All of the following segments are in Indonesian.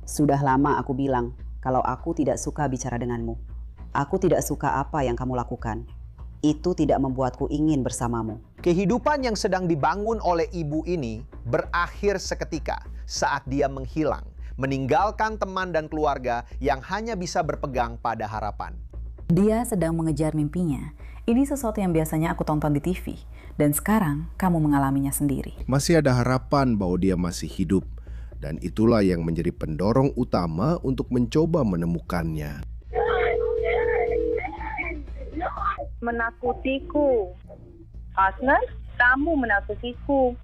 Sudah lama aku bilang kalau aku tidak suka bicara denganmu. Aku tidak suka apa yang kamu lakukan. Itu tidak membuatku ingin bersamamu. Kehidupan yang sedang dibangun oleh ibu ini berakhir seketika saat dia menghilang, meninggalkan teman dan keluarga yang hanya bisa berpegang pada harapan. Dia sedang mengejar mimpinya. Ini sesuatu yang biasanya aku tonton di TV. Dan sekarang kamu mengalaminya sendiri. Masih ada harapan bahwa dia masih hidup. Dan itulah yang menjadi pendorong utama untuk mencoba menemukannya. Menakutiku. Aslan, kamu menakutiku.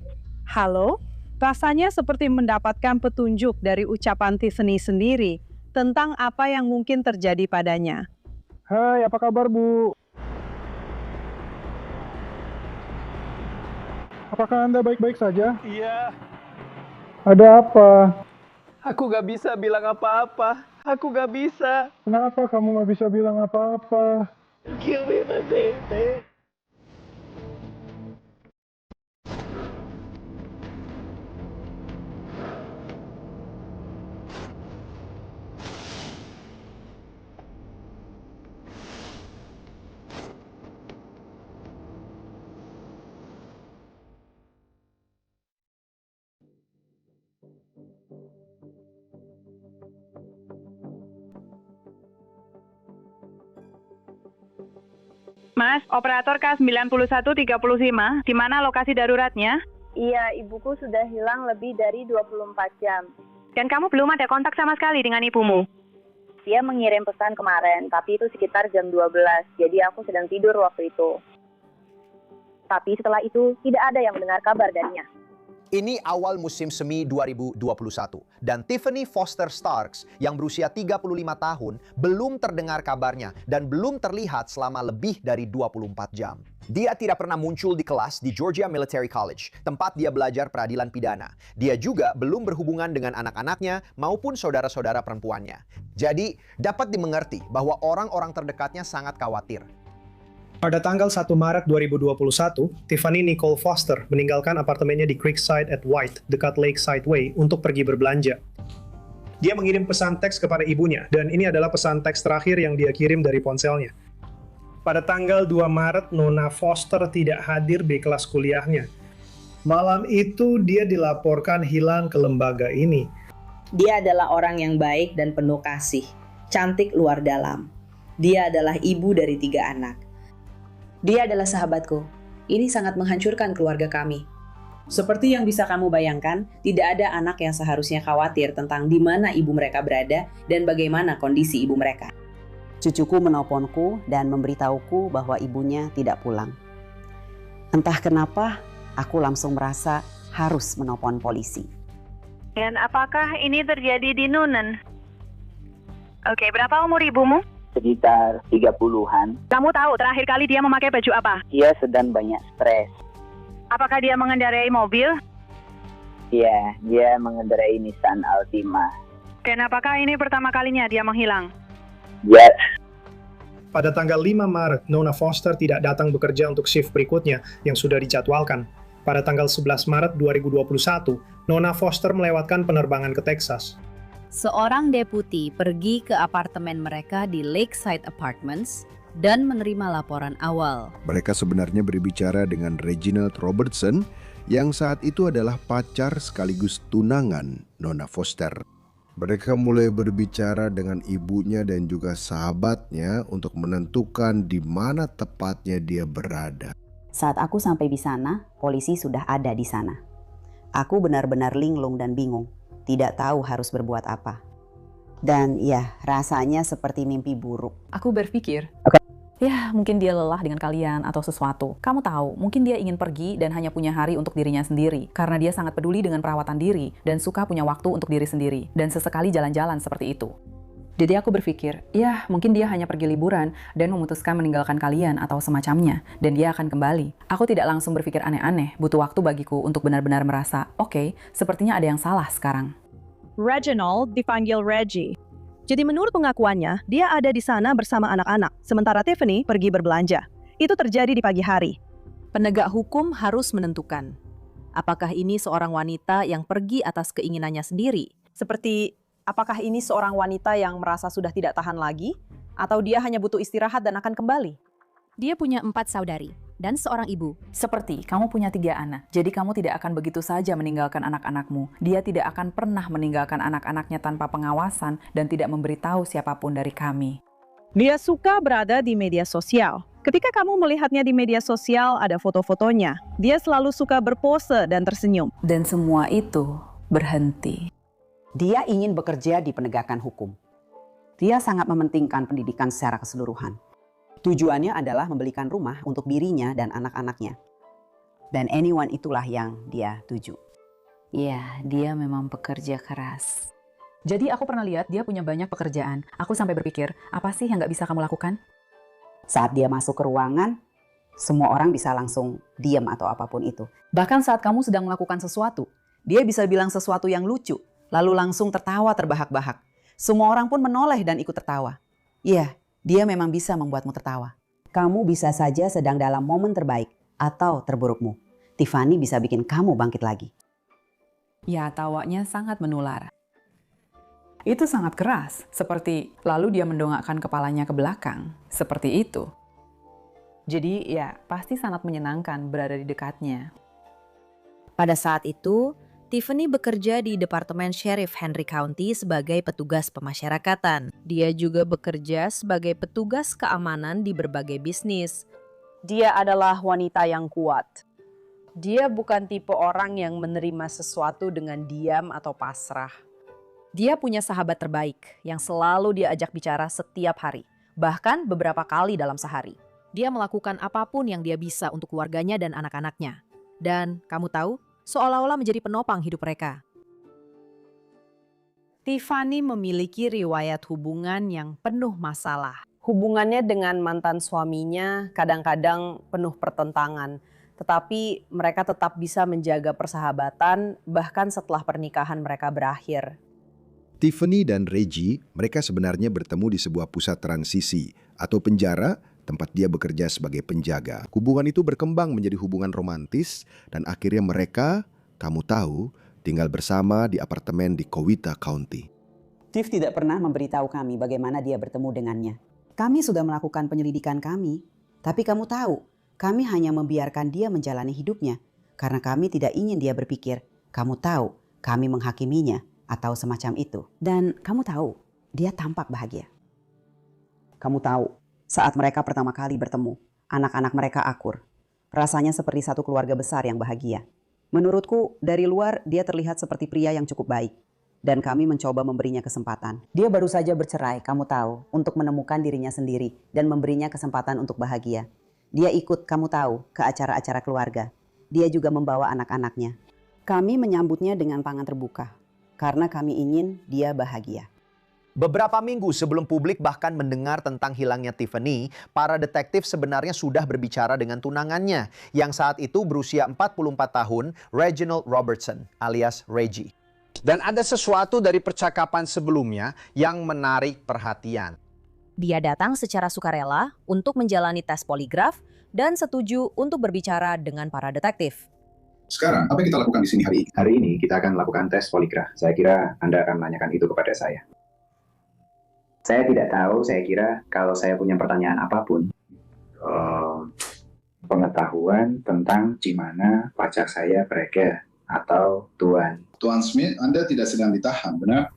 Halo, rasanya seperti mendapatkan petunjuk dari ucapan Tiffany sendiri tentang apa yang mungkin terjadi padanya. Hai, apa kabar, Bu? Apakah Anda baik-baik saja? Iya, Ada apa? aku gak bisa bilang apa-apa. Aku gak bisa. Kenapa kamu nggak bisa bilang apa-apa? Give me my baby. Mas, operator K9135, di mana lokasi daruratnya? Iya, ibuku sudah hilang lebih dari 24 jam. Dan kamu belum ada kontak sama sekali dengan ibumu? Dia mengirim pesan kemarin, tapi itu sekitar jam 12, jadi aku sedang tidur waktu itu. Tapi setelah itu, tidak ada yang mendengar kabar darinya. Ini awal musim semi 2021 dan Tiffany Foster Starks yang berusia 35 tahun belum terdengar kabarnya dan belum terlihat selama lebih dari 24 jam. Dia tidak pernah muncul di kelas di Georgia Military College, tempat dia belajar peradilan pidana. Dia juga belum berhubungan dengan anak-anaknya maupun saudara-saudara perempuannya. Jadi, dapat dimengerti bahwa orang-orang terdekatnya sangat khawatir. Pada tanggal 1 Maret 2021, Tiffany Nicole Foster meninggalkan apartemennya di Creekside at White, dekat Lakeside Way, untuk pergi berbelanja. Dia mengirim pesan teks kepada ibunya, dan ini adalah pesan teks terakhir yang dia kirim dari ponselnya. Pada tanggal 2 Maret, Nona Foster tidak hadir di kelas kuliahnya. Malam itu, dia dilaporkan hilang ke lembaga ini. Dia adalah orang yang baik dan penuh kasih, cantik luar dalam. Dia adalah ibu dari 3 anak. Dia adalah sahabatku. Ini sangat menghancurkan keluarga kami. Seperti yang bisa kamu bayangkan, tidak ada anak yang seharusnya khawatir tentang di mana ibu mereka berada dan bagaimana kondisi ibu mereka. Cucuku menelponku dan memberitahuku bahwa ibunya tidak pulang. Entah kenapa, aku langsung merasa harus menelpon polisi. Dan apakah ini terjadi di Noonan? Oke, berapa umur ibumu? Sekitar 30-an. Kamu tahu terakhir kali dia memakai baju apa? Dia sedang banyak stres. Apakah dia mengendarai mobil? Iya, dia mengendarai Nissan Altima. Dan apakah ini pertama kalinya dia menghilang? Ya, Pada tanggal 5 Maret, Nona Foster tidak datang bekerja untuk shift berikutnya yang sudah dijadwalkan. Pada tanggal 11 Maret 2021, Nona Foster melewatkan penerbangan ke Texas. Seorang deputi pergi ke apartemen mereka di Lakeside Apartments dan menerima laporan awal. Mereka sebenarnya berbicara dengan Reginald Robertson yang saat itu adalah pacar sekaligus tunangan Nona Foster. Mereka mulai berbicara dengan ibunya dan juga sahabatnya untuk menentukan di mana tepatnya dia berada. Saat aku sampai di sana, polisi sudah ada di sana. Aku benar-benar linglung dan bingung, tidak tahu harus berbuat apa. Dan ya, rasanya seperti mimpi buruk. Aku berpikir, ya mungkin dia lelah dengan kalian atau sesuatu. Kamu tahu, mungkin dia ingin pergi dan hanya punya hari untuk dirinya sendiri. Karena dia sangat peduli dengan perawatan diri dan suka punya waktu untuk diri sendiri. Dan sesekali jalan-jalan seperti itu. Jadi aku berpikir, ya mungkin dia hanya pergi liburan dan memutuskan meninggalkan kalian atau semacamnya. Dan dia akan kembali. Aku tidak langsung berpikir aneh-aneh, butuh waktu bagiku untuk benar-benar merasa, oke, sepertinya ada yang salah sekarang. Reginald dipanggil Reggie. Jadi menurut pengakuannya, dia ada di sana bersama anak-anak, sementara Tiffany pergi berbelanja. Itu terjadi di pagi hari. Penegak hukum harus menentukan, apakah ini seorang wanita yang pergi atas keinginannya sendiri, seperti Apakah ini seorang wanita yang merasa sudah tidak tahan lagi? Atau dia hanya butuh istirahat dan akan kembali? Dia punya 4 saudari dan seorang ibu. Seperti kamu punya 3 anak, jadi kamu tidak akan begitu saja meninggalkan anak-anakmu. Dia tidak akan pernah meninggalkan anak-anaknya tanpa pengawasan dan tidak memberitahu siapapun dari kami. Dia suka berada di media sosial. Ketika kamu melihatnya di media sosial, ada foto-fotonya. Dia selalu suka berpose dan tersenyum. Dan semua itu berhenti. Dia ingin bekerja di penegakan hukum. Dia sangat mementingkan pendidikan secara keseluruhan. Tujuannya adalah membelikan rumah untuk dirinya dan anak-anaknya. Dan anyone itulah yang dia tuju. Ya, dia memang pekerja keras. Jadi aku pernah lihat dia punya banyak pekerjaan. Aku sampai berpikir, apa sih yang gak bisa kamu lakukan? Saat dia masuk ke ruangan, semua orang bisa langsung diam atau apapun itu. Bahkan saat kamu sedang melakukan sesuatu, dia bisa bilang sesuatu yang lucu, lalu langsung tertawa terbahak-bahak. Semua orang pun menoleh dan ikut tertawa. Iya, dia memang bisa membuatmu tertawa. Kamu bisa saja sedang dalam momen terbaik atau terburukmu. Tiffany bisa bikin kamu bangkit lagi. Ya, tawanya sangat menular. Itu sangat keras, seperti lalu dia mendongakkan kepalanya ke belakang. Seperti itu. Jadi ya, pasti sangat menyenangkan berada di dekatnya. Pada saat itu, Tiffany bekerja di Departemen Sheriff Henry County sebagai petugas pemasyarakatan. Dia juga bekerja sebagai petugas keamanan di berbagai bisnis. Dia adalah wanita yang kuat. Dia bukan tipe orang yang menerima sesuatu dengan diam atau pasrah. Dia punya sahabat terbaik yang selalu dia ajak bicara setiap hari, bahkan beberapa kali dalam sehari. Dia melakukan apapun yang dia bisa untuk keluarganya dan anak-anaknya. Dan kamu tahu, seolah-olah menjadi penopang hidup mereka. Tiffany memiliki riwayat hubungan yang penuh masalah. Hubungannya dengan mantan suaminya kadang-kadang penuh pertentangan, tetapi mereka tetap bisa menjaga persahabatan bahkan setelah pernikahan mereka berakhir. Tiffany dan Reggie, mereka sebenarnya bertemu di sebuah pusat transisi atau penjara tempat dia bekerja sebagai penjaga. Hubungan itu berkembang menjadi hubungan romantis dan akhirnya mereka, kamu tahu, tinggal bersama di apartemen di Coweta County. Tiff tidak pernah memberitahu kami bagaimana dia bertemu dengannya. Kami sudah melakukan penyelidikan kami, tapi kamu tahu, kami hanya membiarkan dia menjalani hidupnya karena kami tidak ingin dia berpikir, kamu tahu, kami menghakiminya atau semacam itu. Dan kamu tahu, dia tampak bahagia. Kamu tahu, saat mereka pertama kali bertemu, anak-anak mereka akur. Rasanya seperti satu keluarga besar yang bahagia. Menurutku, dari luar dia terlihat seperti pria yang cukup baik. Dan kami mencoba memberinya kesempatan. Dia baru saja bercerai, kamu tahu, untuk menemukan dirinya sendiri dan memberinya kesempatan untuk bahagia. Dia ikut, kamu tahu, ke acara-acara keluarga. Dia juga membawa anak-anaknya. Kami menyambutnya dengan tangan terbuka, karena kami ingin dia bahagia. Beberapa minggu sebelum publik bahkan mendengar tentang hilangnya Tiffany, para detektif sebenarnya sudah berbicara dengan tunangannya yang saat itu berusia 44 tahun, Reginald Robertson alias Reggie. Dan ada sesuatu dari percakapan sebelumnya yang menarik perhatian. Dia datang secara sukarela untuk menjalani tes poligraf dan setuju untuk berbicara dengan para detektif. Sekarang, apa yang kita lakukan di sini hari ini? Hari ini kita akan melakukan tes poligraf. Saya kira Anda akan menanyakan itu kepada saya. Saya tidak tahu, saya kira kalau saya punya pertanyaan apapun. Pengetahuan tentang di mana pacar saya berada atau Tuan. Tuan Smith, Anda tidak sedang ditahan, benar?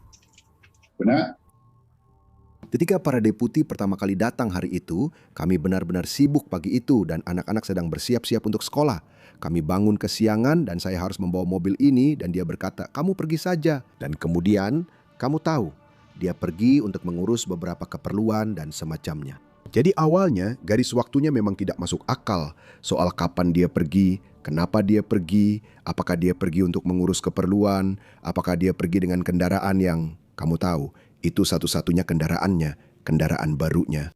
Benar? Ketika para deputi pertama kali datang hari itu, kami benar-benar sibuk pagi itu dan anak-anak sedang bersiap-siap untuk sekolah. Kami bangun kesiangan dan saya harus membawa mobil ini dan dia berkata, kamu pergi saja. Dan kemudian, kamu tahu, dia pergi untuk mengurus beberapa keperluan dan semacamnya. Jadi awalnya garis waktunya memang tidak masuk akal soal kapan dia pergi, kenapa dia pergi, apakah dia pergi untuk mengurus keperluan, apakah dia pergi dengan kendaraan yang kamu tahu, itu satu-satunya kendaraannya, kendaraan barunya.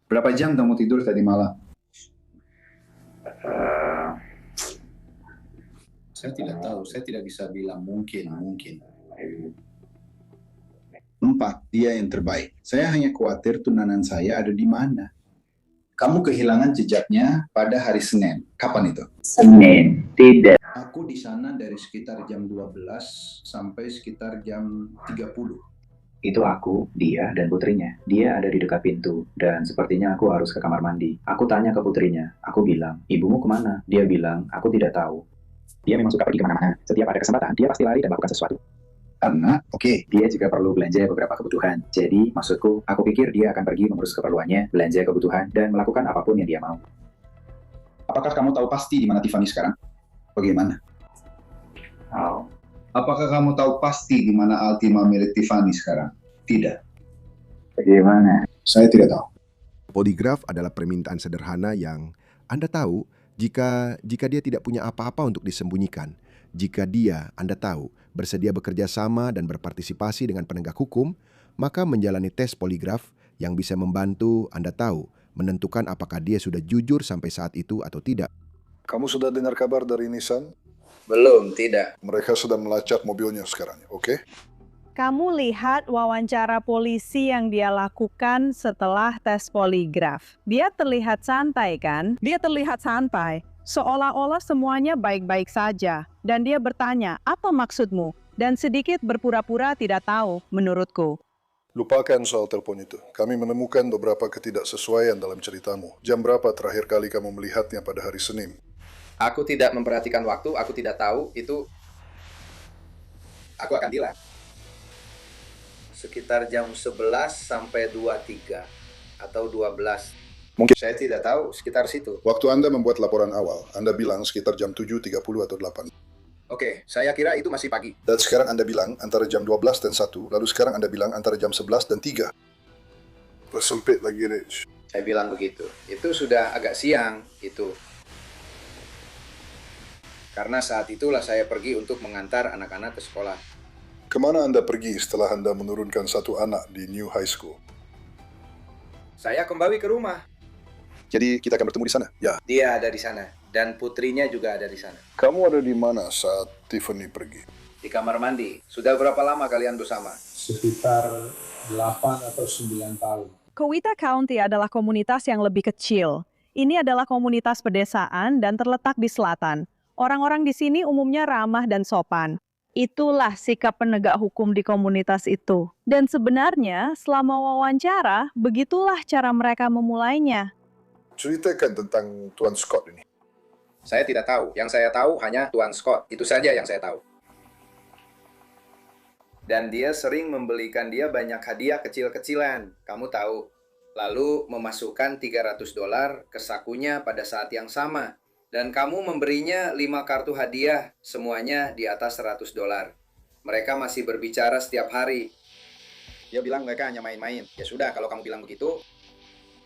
Berapa jam kamu tidur tadi malam? Saya tidak tahu, saya tidak bisa bilang mungkin. 4, dia yang terbaik. Saya hanya khawatir tunangan saya ada di mana. Kamu kehilangan jejaknya pada hari Senin. Kapan itu? Senin, tidak. Aku di sana dari sekitar jam 12 sampai sekitar jam 30. Itu aku, dia, dan putrinya. Dia ada di dekat pintu, dan sepertinya aku harus ke kamar mandi. Aku tanya ke putrinya, aku bilang, ibumu kemana? Dia bilang, aku tidak tahu. Dia memang suka pergi kemana-mana. Setiap ada kesempatan, dia pasti lari dan melakukan sesuatu. Karena, dia juga perlu belanja beberapa kebutuhan. Jadi, maksudku, aku pikir dia akan pergi mengurus keperluannya, belanja kebutuhan, dan melakukan apapun yang dia mau. Apakah kamu tahu pasti di mana Tiffany sekarang? Bagaimana? Oh. Apakah kamu tahu pasti di mana Altima milik Tiffany sekarang? Tidak. Bagaimana? Saya tidak tahu. Poligraf adalah permintaan sederhana yang Anda tahu jika dia tidak punya apa-apa untuk disembunyikan. Jika dia, Anda tahu, bersedia bekerja sama dan berpartisipasi dengan penegak hukum, maka menjalani tes poligraf yang bisa membantu Anda tahu menentukan apakah dia sudah jujur sampai saat itu atau tidak. Kamu sudah dengar kabar dari Nissan? Belum, tidak. Mereka sedang melacak mobilnya sekarang, oke? Kamu lihat wawancara polisi yang dia lakukan setelah tes poligraf. Dia terlihat santai kan? Dia terlihat santai. Seolah-olah semuanya baik-baik saja. Dan dia bertanya, apa maksudmu? Dan sedikit berpura-pura tidak tahu, menurutku. Lupakan soal telepon itu. Kami menemukan beberapa ketidaksesuaian dalam ceritamu. Jam berapa terakhir kali kamu melihatnya pada hari Senin? Aku tidak memperhatikan waktu, aku tidak tahu, itu aku akan bilang. Sekitar jam 11 sampai 23 atau 12. Mungkin saya tidak tahu, sekitar situ. Waktu Anda membuat laporan awal, Anda bilang sekitar jam 7.30 atau 8. Oke, saya kira itu masih pagi. Dan sekarang Anda bilang antara jam 12 dan 1, lalu sekarang Anda bilang antara jam 11 dan 3. Persempit lagi, Rich. Saya bilang begitu. Itu sudah agak siang, itu. Karena saat itulah saya pergi untuk mengantar anak-anak ke sekolah. Kemana Anda pergi setelah Anda menurunkan satu anak di New High School? Saya kembali ke rumah. Jadi kita akan bertemu di sana? Ya. Dia ada di sana. Dan putrinya juga ada di sana. Kamu ada di mana saat Tiffany pergi? Di kamar mandi. Sudah berapa lama kalian bersama? Sekitar 8 atau 9 tahun. Coweta County adalah komunitas yang lebih kecil. Ini adalah komunitas pedesaan dan terletak di selatan. Orang-orang di sini umumnya ramah dan sopan. Itulah sikap penegak hukum di komunitas itu. Dan sebenarnya, selama wawancara, begitulah cara mereka memulainya. Ceritakan tentang Tuan Scott ini. Saya tidak tahu. Yang saya tahu hanya Tuan Scott. Itu saja yang saya tahu. Dan dia sering membelikan dia banyak hadiah kecil-kecilan. Kamu tahu. Lalu memasukkan $300 ke sakunya pada saat yang sama. Dan kamu memberinya 5 kartu hadiah, semuanya di atas $100. Mereka masih berbicara setiap hari. Dia bilang mereka hanya main-main. Ya sudah, kalau kamu bilang begitu,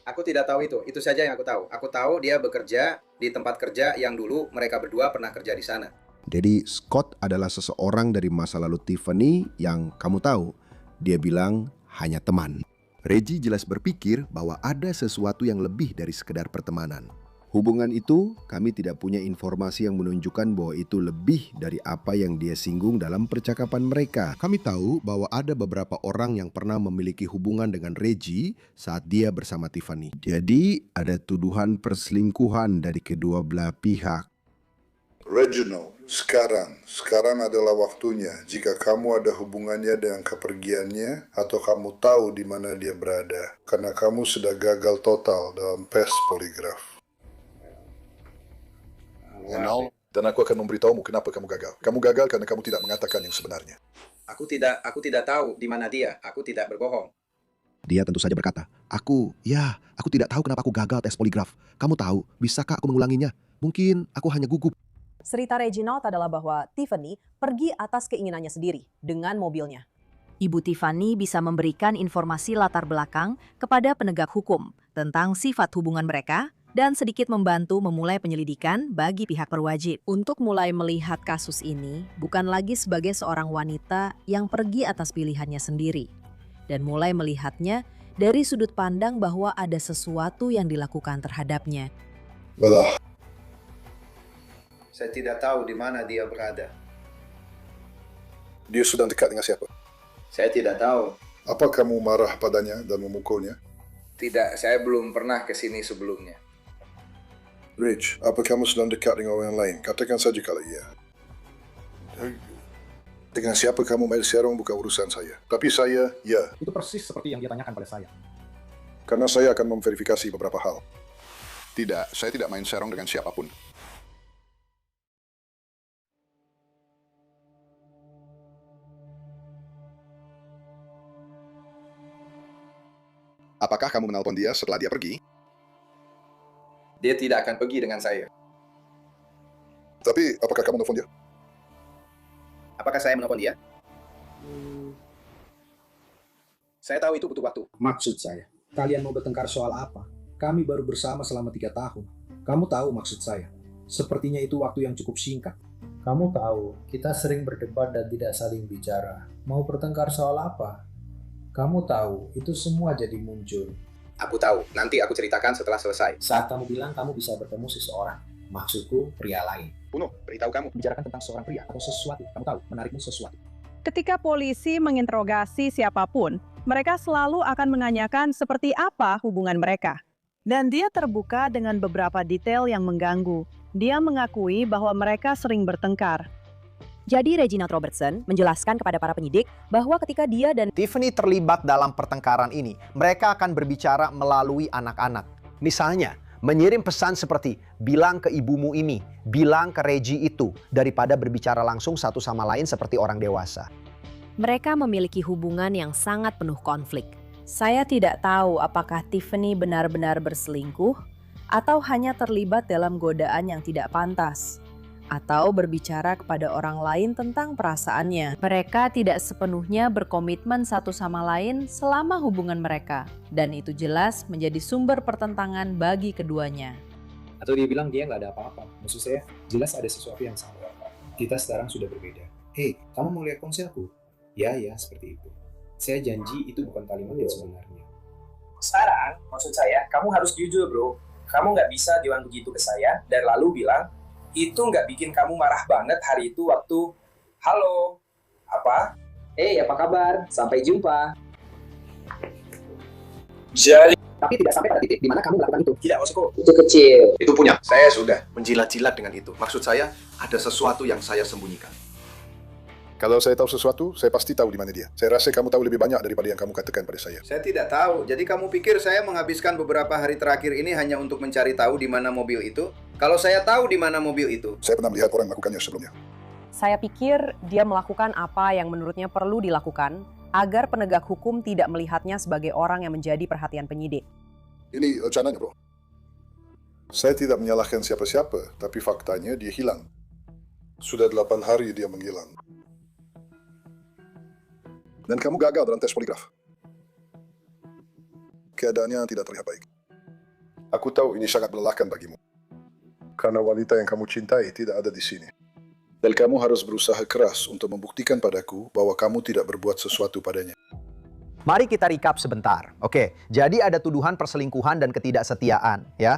aku tidak tahu itu saja yang aku tahu. Aku tahu dia bekerja di tempat kerja yang dulu mereka berdua pernah kerja di sana. Jadi Scott adalah seseorang dari masa lalu Tiffany yang kamu tahu. Dia bilang hanya teman. Reggie jelas berpikir bahwa ada sesuatu yang lebih dari sekedar pertemanan. Hubungan itu, kami tidak punya informasi yang menunjukkan bahwa itu lebih dari apa yang dia singgung dalam percakapan mereka. Kami tahu bahwa ada beberapa orang yang pernah memiliki hubungan dengan Reggie saat dia bersama Tiffany. Jadi, ada tuduhan perselingkuhan dari kedua belah pihak. Reginald, sekarang adalah waktunya. Jika kamu ada hubungannya dengan kepergiannya, atau kamu tahu di mana dia berada, karena kamu sudah gagal total dalam tes poligraf. Dan aku akan memberitahumu kenapa kamu gagal. Kamu gagal karena kamu tidak mengatakan yang sebenarnya. Aku tidak tahu di mana dia. Aku tidak berbohong. Dia tentu saja berkata, aku tidak tahu kenapa aku gagal tes poligraf. Kamu tahu, bisakah aku mengulanginya? Mungkin aku hanya gugup. Cerita Reginald adalah bahwa Tiffany pergi atas keinginannya sendiri dengan mobilnya. Ibu Tiffany bisa memberikan informasi latar belakang kepada penegak hukum tentang sifat hubungan mereka dan sedikit membantu memulai penyelidikan bagi pihak berwajib. Untuk mulai melihat kasus ini bukan lagi sebagai seorang wanita yang pergi atas pilihannya sendiri, dan mulai melihatnya dari sudut pandang bahwa ada sesuatu yang dilakukan terhadapnya. Belah. Saya tidak tahu di mana dia berada. Dia sedang dekat dengan siapa? Saya tidak tahu. Apa kamu marah padanya dan memukulnya? Tidak, saya belum pernah ke sini sebelumnya. Rich, apa kamu sedang dekat dengan orang lain? Katakan saja kalau iya. Dengan siapa kamu main serong bukan urusan saya. Tapi saya, ya. Itu persis seperti yang dia tanyakan pada saya. Karena saya akan memverifikasi beberapa hal. Tidak, saya tidak main serong dengan siapapun. Apakah kamu menelpon dia setelah dia pergi? Dia tidak akan pergi dengan saya. Tapi, apakah kamu nelfon dia? Apakah saya menelpon dia? Saya tahu itu butuh waktu. Maksud saya, kalian mau bertengkar soal apa? Kami baru bersama selama 3 tahun. Kamu tahu maksud saya. Sepertinya itu waktu yang cukup singkat. Kamu tahu, kita sering berdebat dan tidak saling bicara. Mau bertengkar soal apa? Kamu tahu, itu semua jadi muncul. Aku tahu, nanti aku ceritakan setelah selesai. Saat kamu bilang kamu bisa bertemu seseorang, maksudku pria lain. Puno, beritahu kamu. Bicarakan tentang seorang pria atau sesuatu. Kamu tahu, menarikmu sesuatu. Ketika polisi menginterogasi siapapun, mereka selalu akan menanyakan seperti apa hubungan mereka. Dan dia terbuka dengan beberapa detail yang mengganggu. Dia mengakui bahwa mereka sering bertengkar. Jadi Reginald Robertson menjelaskan kepada para penyidik bahwa ketika dia dan Tiffany terlibat dalam pertengkaran ini, mereka akan berbicara melalui anak-anak. Misalnya, mengirim pesan seperti, bilang ke ibumu ini, bilang ke Reggie itu, daripada berbicara langsung satu sama lain seperti orang dewasa. mereka memiliki hubungan yang sangat penuh konflik. Saya tidak tahu apakah Tiffany benar-benar berselingkuh atau hanya terlibat dalam godaan yang tidak pantas, atau berbicara kepada orang lain tentang perasaannya. Mereka tidak sepenuhnya berkomitmen satu sama lain selama hubungan mereka, dan itu jelas menjadi sumber pertentangan bagi keduanya. Atau dia bilang dia nggak ada apa-apa. Maksud saya, jelas ada sesuatu yang salah. Kita sekarang sudah berbeda. Hei, kamu mau lihat ponselku? Ya, seperti itu. Saya janji itu bukan kalimat yang sebenarnya. Sekarang, maksud saya, kamu harus jujur, bro. Kamu nggak bisa bilang begitu ke saya, dan lalu bilang, itu nggak bikin kamu marah banget hari itu waktu, halo, apa? Apa kabar? Sampai jumpa. Jadi, Tapi tidak sampai pada titik di mana kamu melakukan itu. tidak, maksudku. Itu kecil. Itu punya. Saya sudah menjilat-jilat dengan itu. Maksud saya, ada sesuatu yang saya sembunyikan. Kalau saya tahu sesuatu, saya pasti tahu di mana dia. Saya rasa kamu tahu lebih banyak daripada yang kamu katakan pada saya. Saya tidak tahu. Jadi kamu pikir saya menghabiskan beberapa hari terakhir ini hanya untuk mencari tahu di mana mobil itu? Kalau saya tahu di mana mobil itu. Saya pernah melihat orang melakukannya sebelumnya. Saya pikir dia melakukan apa yang menurutnya perlu dilakukan agar penegak hukum tidak melihatnya sebagai orang yang menjadi perhatian penyidik. Ini rencananya, bro. Saya tidak menyalahkan siapa-siapa, tapi faktanya dia hilang. Sudah 8 hari dia menghilang. Dan kamu gagal dalam tes poligraf. Keadaannya tidak terlihat baik. Aku tahu ini sangat melelahkan bagimu. Karena wanita yang kamu cintai tidak ada di sini. Dan kamu harus berusaha keras untuk membuktikan padaku bahwa kamu tidak berbuat sesuatu padanya. Mari kita recap sebentar. Oke, jadi ada tuduhan perselingkuhan dan ketidaksetiaan, ya.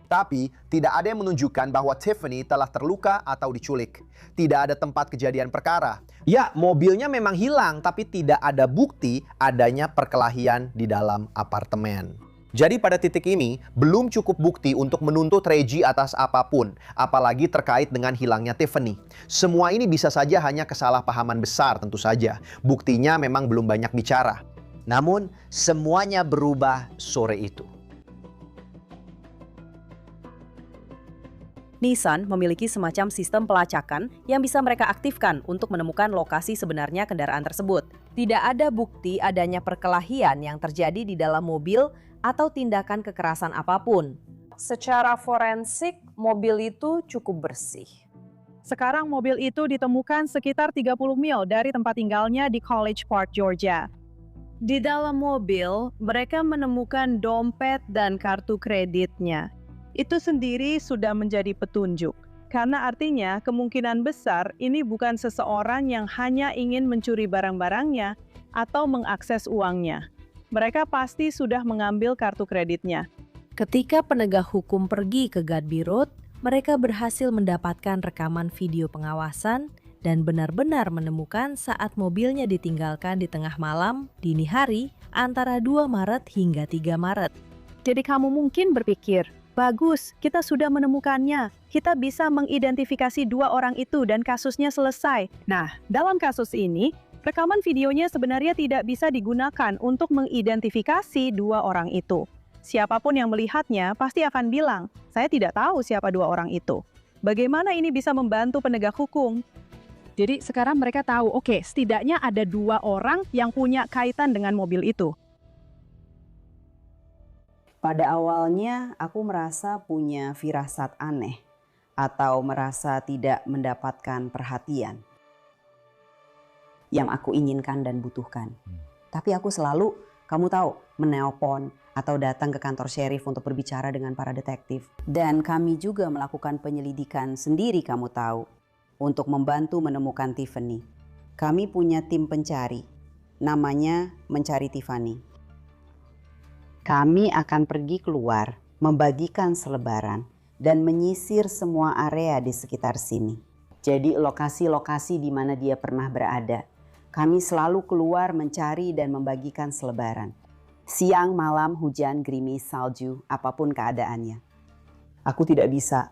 Tapi tidak ada yang menunjukkan bahwa Tiffany telah terluka atau diculik. Tidak ada tempat kejadian perkara. Ya, mobilnya memang hilang, tapi tidak ada bukti adanya perkelahian di dalam apartemen. Jadi pada titik ini, belum cukup bukti untuk menuntut Reggie atas apapun, apalagi terkait dengan hilangnya Tiffany. Semua ini bisa saja hanya kesalahpahaman besar tentu saja. Buktinya memang belum banyak bicara. Namun, semuanya berubah sore itu. Nissan memiliki semacam sistem pelacakan yang bisa mereka aktifkan untuk menemukan lokasi sebenarnya kendaraan tersebut. Tidak ada bukti adanya perkelahian yang terjadi di dalam mobil atau tindakan kekerasan apapun. Secara forensik, mobil itu cukup bersih. Sekarang mobil itu ditemukan sekitar 30 mil dari tempat tinggalnya di College Park, Georgia. Di dalam mobil, mereka menemukan dompet dan kartu kreditnya. Itu sendiri sudah menjadi petunjuk. Karena artinya kemungkinan besar ini bukan seseorang yang hanya ingin mencuri barang-barangnya atau mengakses uangnya. Mereka pasti sudah mengambil kartu kreditnya. Ketika penegak hukum pergi ke Godby Road, mereka berhasil mendapatkan rekaman video pengawasan dan benar-benar menemukan saat mobilnya ditinggalkan di tengah malam, dini hari, antara 2 Maret hingga 3 Maret. Jadi kamu mungkin berpikir, Bagus, kita sudah menemukannya. Kita bisa mengidentifikasi 2 orang itu dan kasusnya selesai. Nah, dalam kasus ini, rekaman videonya sebenarnya tidak bisa digunakan untuk mengidentifikasi 2 orang itu. Siapapun yang melihatnya pasti akan bilang, saya tidak tahu siapa 2 orang itu. Bagaimana ini bisa membantu penegak hukum? Jadi sekarang mereka tahu, oke, setidaknya ada 2 orang yang punya kaitan dengan mobil itu. Pada awalnya aku merasa punya firasat aneh atau merasa tidak mendapatkan perhatian yang aku inginkan dan butuhkan. Tapi aku selalu, kamu tahu, menelpon atau datang ke kantor sheriff untuk berbicara dengan para detektif. Dan kami juga melakukan penyelidikan sendiri, kamu tahu, untuk membantu menemukan Tiffany. Kami punya tim pencari, namanya Mencari Tiffany. Kami akan pergi keluar, membagikan selebaran, dan menyisir semua area di sekitar sini. Jadi lokasi-lokasi di mana dia pernah berada. Kami selalu keluar mencari dan membagikan selebaran. Siang, malam, hujan, gerimis, salju, apapun keadaannya. Aku tidak bisa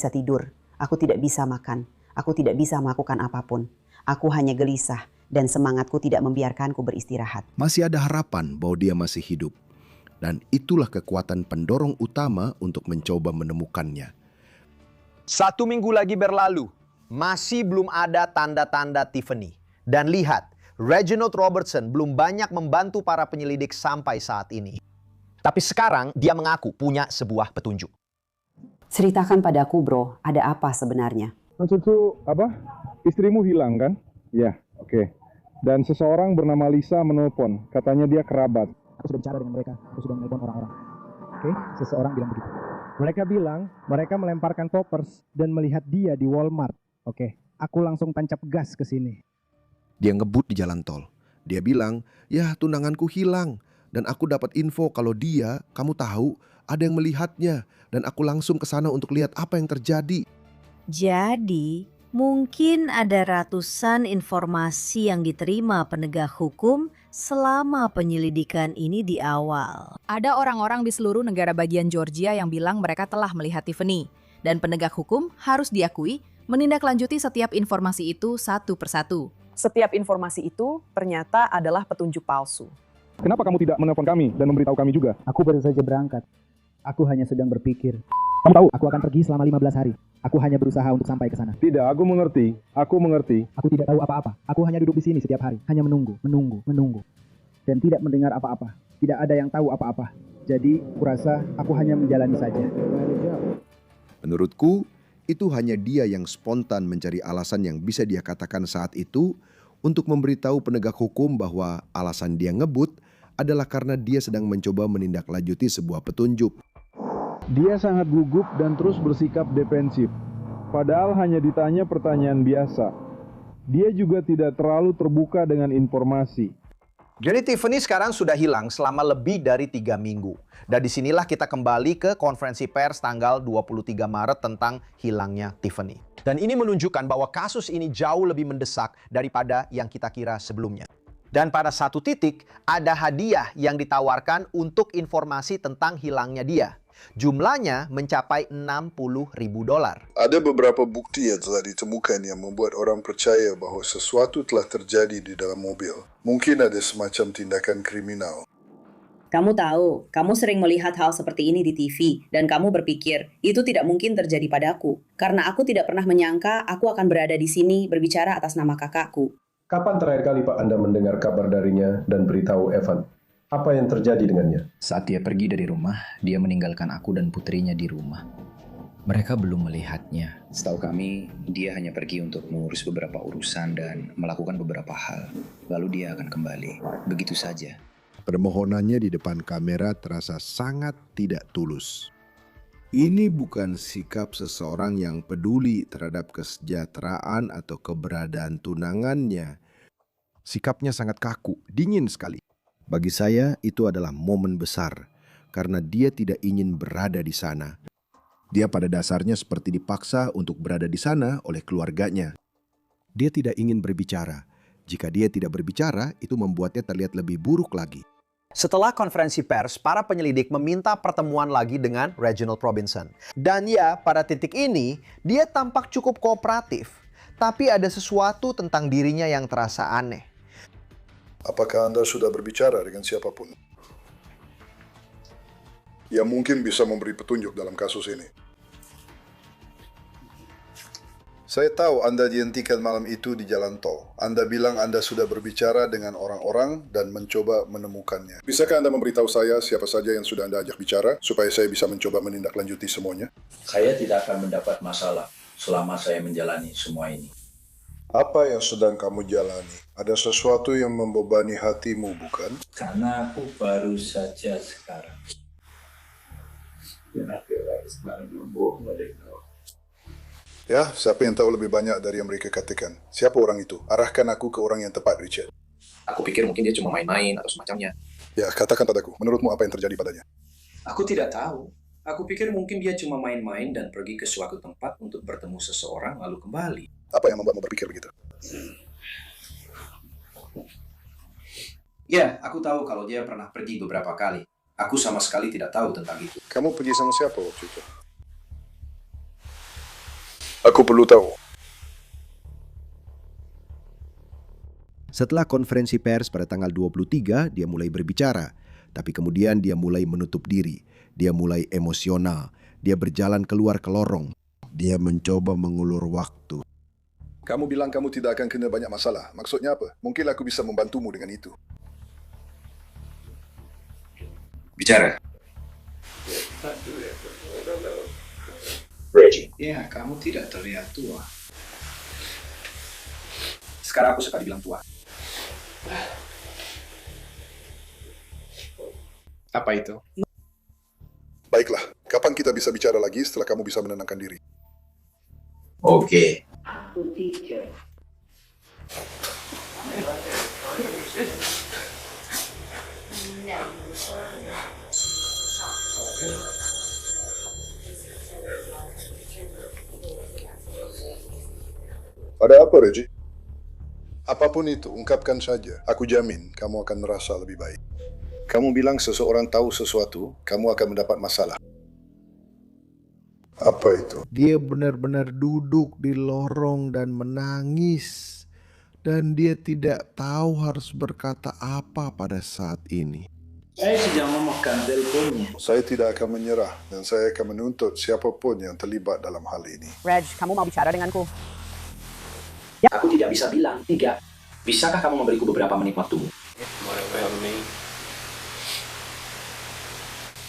tidur, aku tidak bisa makan, aku tidak bisa melakukan apapun. Aku hanya gelisah dan semangatku tidak membiarkanku beristirahat. Masih ada harapan bahwa dia masih hidup. Dan itulah kekuatan pendorong utama untuk mencoba menemukannya. 1 minggu lagi berlalu, masih belum ada tanda-tanda Tiffany. Dan lihat, Reginald Robertson belum banyak membantu para penyelidik sampai saat ini. Tapi sekarang dia mengaku punya sebuah petunjuk. Ceritakan padaku, bro, ada apa sebenarnya? Maksudku apa? Istrimu hilang kan? Ya, oke. Dan seseorang bernama Lisa menelpon, katanya dia kerabat. Aku sudah bicara dengan mereka, aku sudah menelpon orang-orang. Oke, seseorang bilang begitu. Mereka bilang, mereka melemparkan poppers dan melihat dia di Walmart. Oke, aku langsung tancap gas ke sini. Dia ngebut di jalan tol. Dia bilang, ya tunanganku hilang. Dan aku dapat info kalau dia, kamu tahu, ada yang melihatnya. Dan aku langsung ke sana untuk lihat apa yang terjadi. Jadi, mungkin ada ratusan informasi yang diterima penegak hukum selama penyelidikan ini di awal. Ada orang-orang di seluruh negara bagian Georgia yang bilang mereka telah melihat Tiffany. Dan penegak hukum harus diakui menindaklanjuti setiap informasi itu satu persatu. Setiap informasi itu ternyata adalah petunjuk palsu. Kenapa kamu tidak menelpon kami dan memberitahu kami juga? Aku baru saja berangkat. Aku hanya sedang berpikir. Kamu tahu, aku akan pergi selama 15 hari. Aku hanya berusaha untuk sampai ke sana. Tidak, aku mengerti. Aku mengerti. Aku tidak tahu apa-apa. Aku hanya duduk di sini setiap hari. Hanya menunggu. Dan tidak mendengar apa-apa. Tidak ada yang tahu apa-apa. Jadi, kurasa aku hanya menjalani saja. Menurutku, itu hanya dia yang spontan mencari alasan yang bisa dia katakan saat itu untuk memberitahu penegak hukum bahwa alasan dia ngebut adalah karena dia sedang mencoba menindaklanjuti sebuah petunjuk. Dia sangat gugup dan terus bersikap defensif. Padahal hanya ditanya pertanyaan biasa. Dia juga tidak terlalu terbuka dengan informasi. Jadi Tiffany sekarang sudah hilang selama lebih dari 3 minggu. Dan disinilah kita kembali ke konferensi pers tanggal 23 Maret tentang hilangnya Tiffany. Dan ini menunjukkan bahwa kasus ini jauh lebih mendesak daripada yang kita kira sebelumnya. Dan pada satu titik ada hadiah yang ditawarkan untuk informasi tentang hilangnya dia. Jumlahnya mencapai $60.000. Ada beberapa bukti yang telah ditemukan yang membuat orang percaya bahwa sesuatu telah terjadi di dalam mobil. Mungkin ada semacam tindakan kriminal. Kamu tahu, kamu sering melihat hal seperti ini di TV, dan kamu berpikir, itu tidak mungkin terjadi padaku. Karena aku tidak pernah menyangka aku akan berada di sini berbicara atas nama kakakku. Kapan terakhir kali Pak Anda mendengar kabar darinya dan beritahu Evan? Apa yang terjadi dengannya? Saat dia pergi dari rumah, dia meninggalkan aku dan putrinya di rumah. Mereka belum melihatnya. Setahu kami, dia hanya pergi untuk mengurus beberapa urusan dan melakukan beberapa hal. Lalu dia akan kembali. Begitu saja. Permohonannya di depan kamera terasa sangat tidak tulus. Ini bukan sikap seseorang yang peduli terhadap kesejahteraan atau keberadaan tunangannya. Sikapnya sangat kaku, dingin sekali. Bagi saya itu adalah momen besar karena dia tidak ingin berada di sana. Dia pada dasarnya seperti dipaksa untuk berada di sana oleh keluarganya. Dia tidak ingin berbicara. Jika dia tidak berbicara, itu membuatnya terlihat lebih buruk lagi. Setelah konferensi pers, para penyelidik meminta pertemuan lagi dengan Reginald Robinson. Dan ya, pada titik ini, dia tampak cukup kooperatif. Tapi ada sesuatu tentang dirinya yang terasa aneh. Apakah Anda sudah berbicara dengan siapapun yang mungkin bisa memberi petunjuk dalam kasus ini? Saya tahu Anda dihentikan malam itu di jalan tol. Anda bilang Anda sudah berbicara dengan orang-orang dan mencoba menemukannya. Bisakah Anda memberitahu saya siapa saja yang sudah Anda ajak bicara, supaya saya bisa mencoba menindaklanjuti semuanya? Saya tidak akan mendapat masalah selama saya menjalani semua ini. Apa yang sedang kamu jalani? Ada sesuatu yang membebani hatimu, bukan? Karena aku baru saja sekarang. Ya, siapa yang tahu lebih banyak dari yang mereka katakan? Siapa orang itu? Arahkan aku ke orang yang tepat, Richard. Aku pikir mungkin dia cuma main-main atau semacamnya. Ya, katakan padaku. Menurutmu apa yang terjadi padanya? Aku tidak tahu. Aku pikir mungkin dia cuma main-main dan pergi ke suatu tempat untuk bertemu seseorang lalu kembali. Apa yang membuatmu berpikir begitu? Ya, aku tahu kalau dia pernah pergi beberapa kali. Aku sama sekali tidak tahu tentang itu. Kamu pergi sama siapa waktu itu? Aku perlu tahu. Setelah konferensi pers pada tanggal 23, dia mulai berbicara. Tapi kemudian dia mulai menutup diri. Dia mulai emosional. Dia berjalan keluar ke lorong. Dia mencoba mengulur waktu. Kamu bilang kamu tidak akan kena banyak masalah. Maksudnya apa? Mungkin aku bisa membantumu dengan itu. Bicara. Reggie. Ya, kamu tidak terlihat tua. Sekarang aku suka dibilang tua. Apa itu? Baiklah, kapan kita bisa bicara lagi setelah kamu bisa menenangkan diri? Oke. Ada apa, Reggie? Apapun itu, ungkapkan saja. Aku jamin kamu akan merasa lebih baik. Kamu bilang seseorang tahu sesuatu, kamu akan mendapat masalah. Apa itu? Dia benar-benar duduk di lorong dan menangis. Dan dia tidak tahu harus berkata apa pada saat ini. Saya sedang memegang teleponnya. Saya tidak akan menyerah dan saya akan menuntut siapapun yang terlibat dalam hal ini. Reg, kamu mau bicara denganku? Aku tidak bisa bilang tidak. Bisakah kamu memberiku beberapa menit waktumu?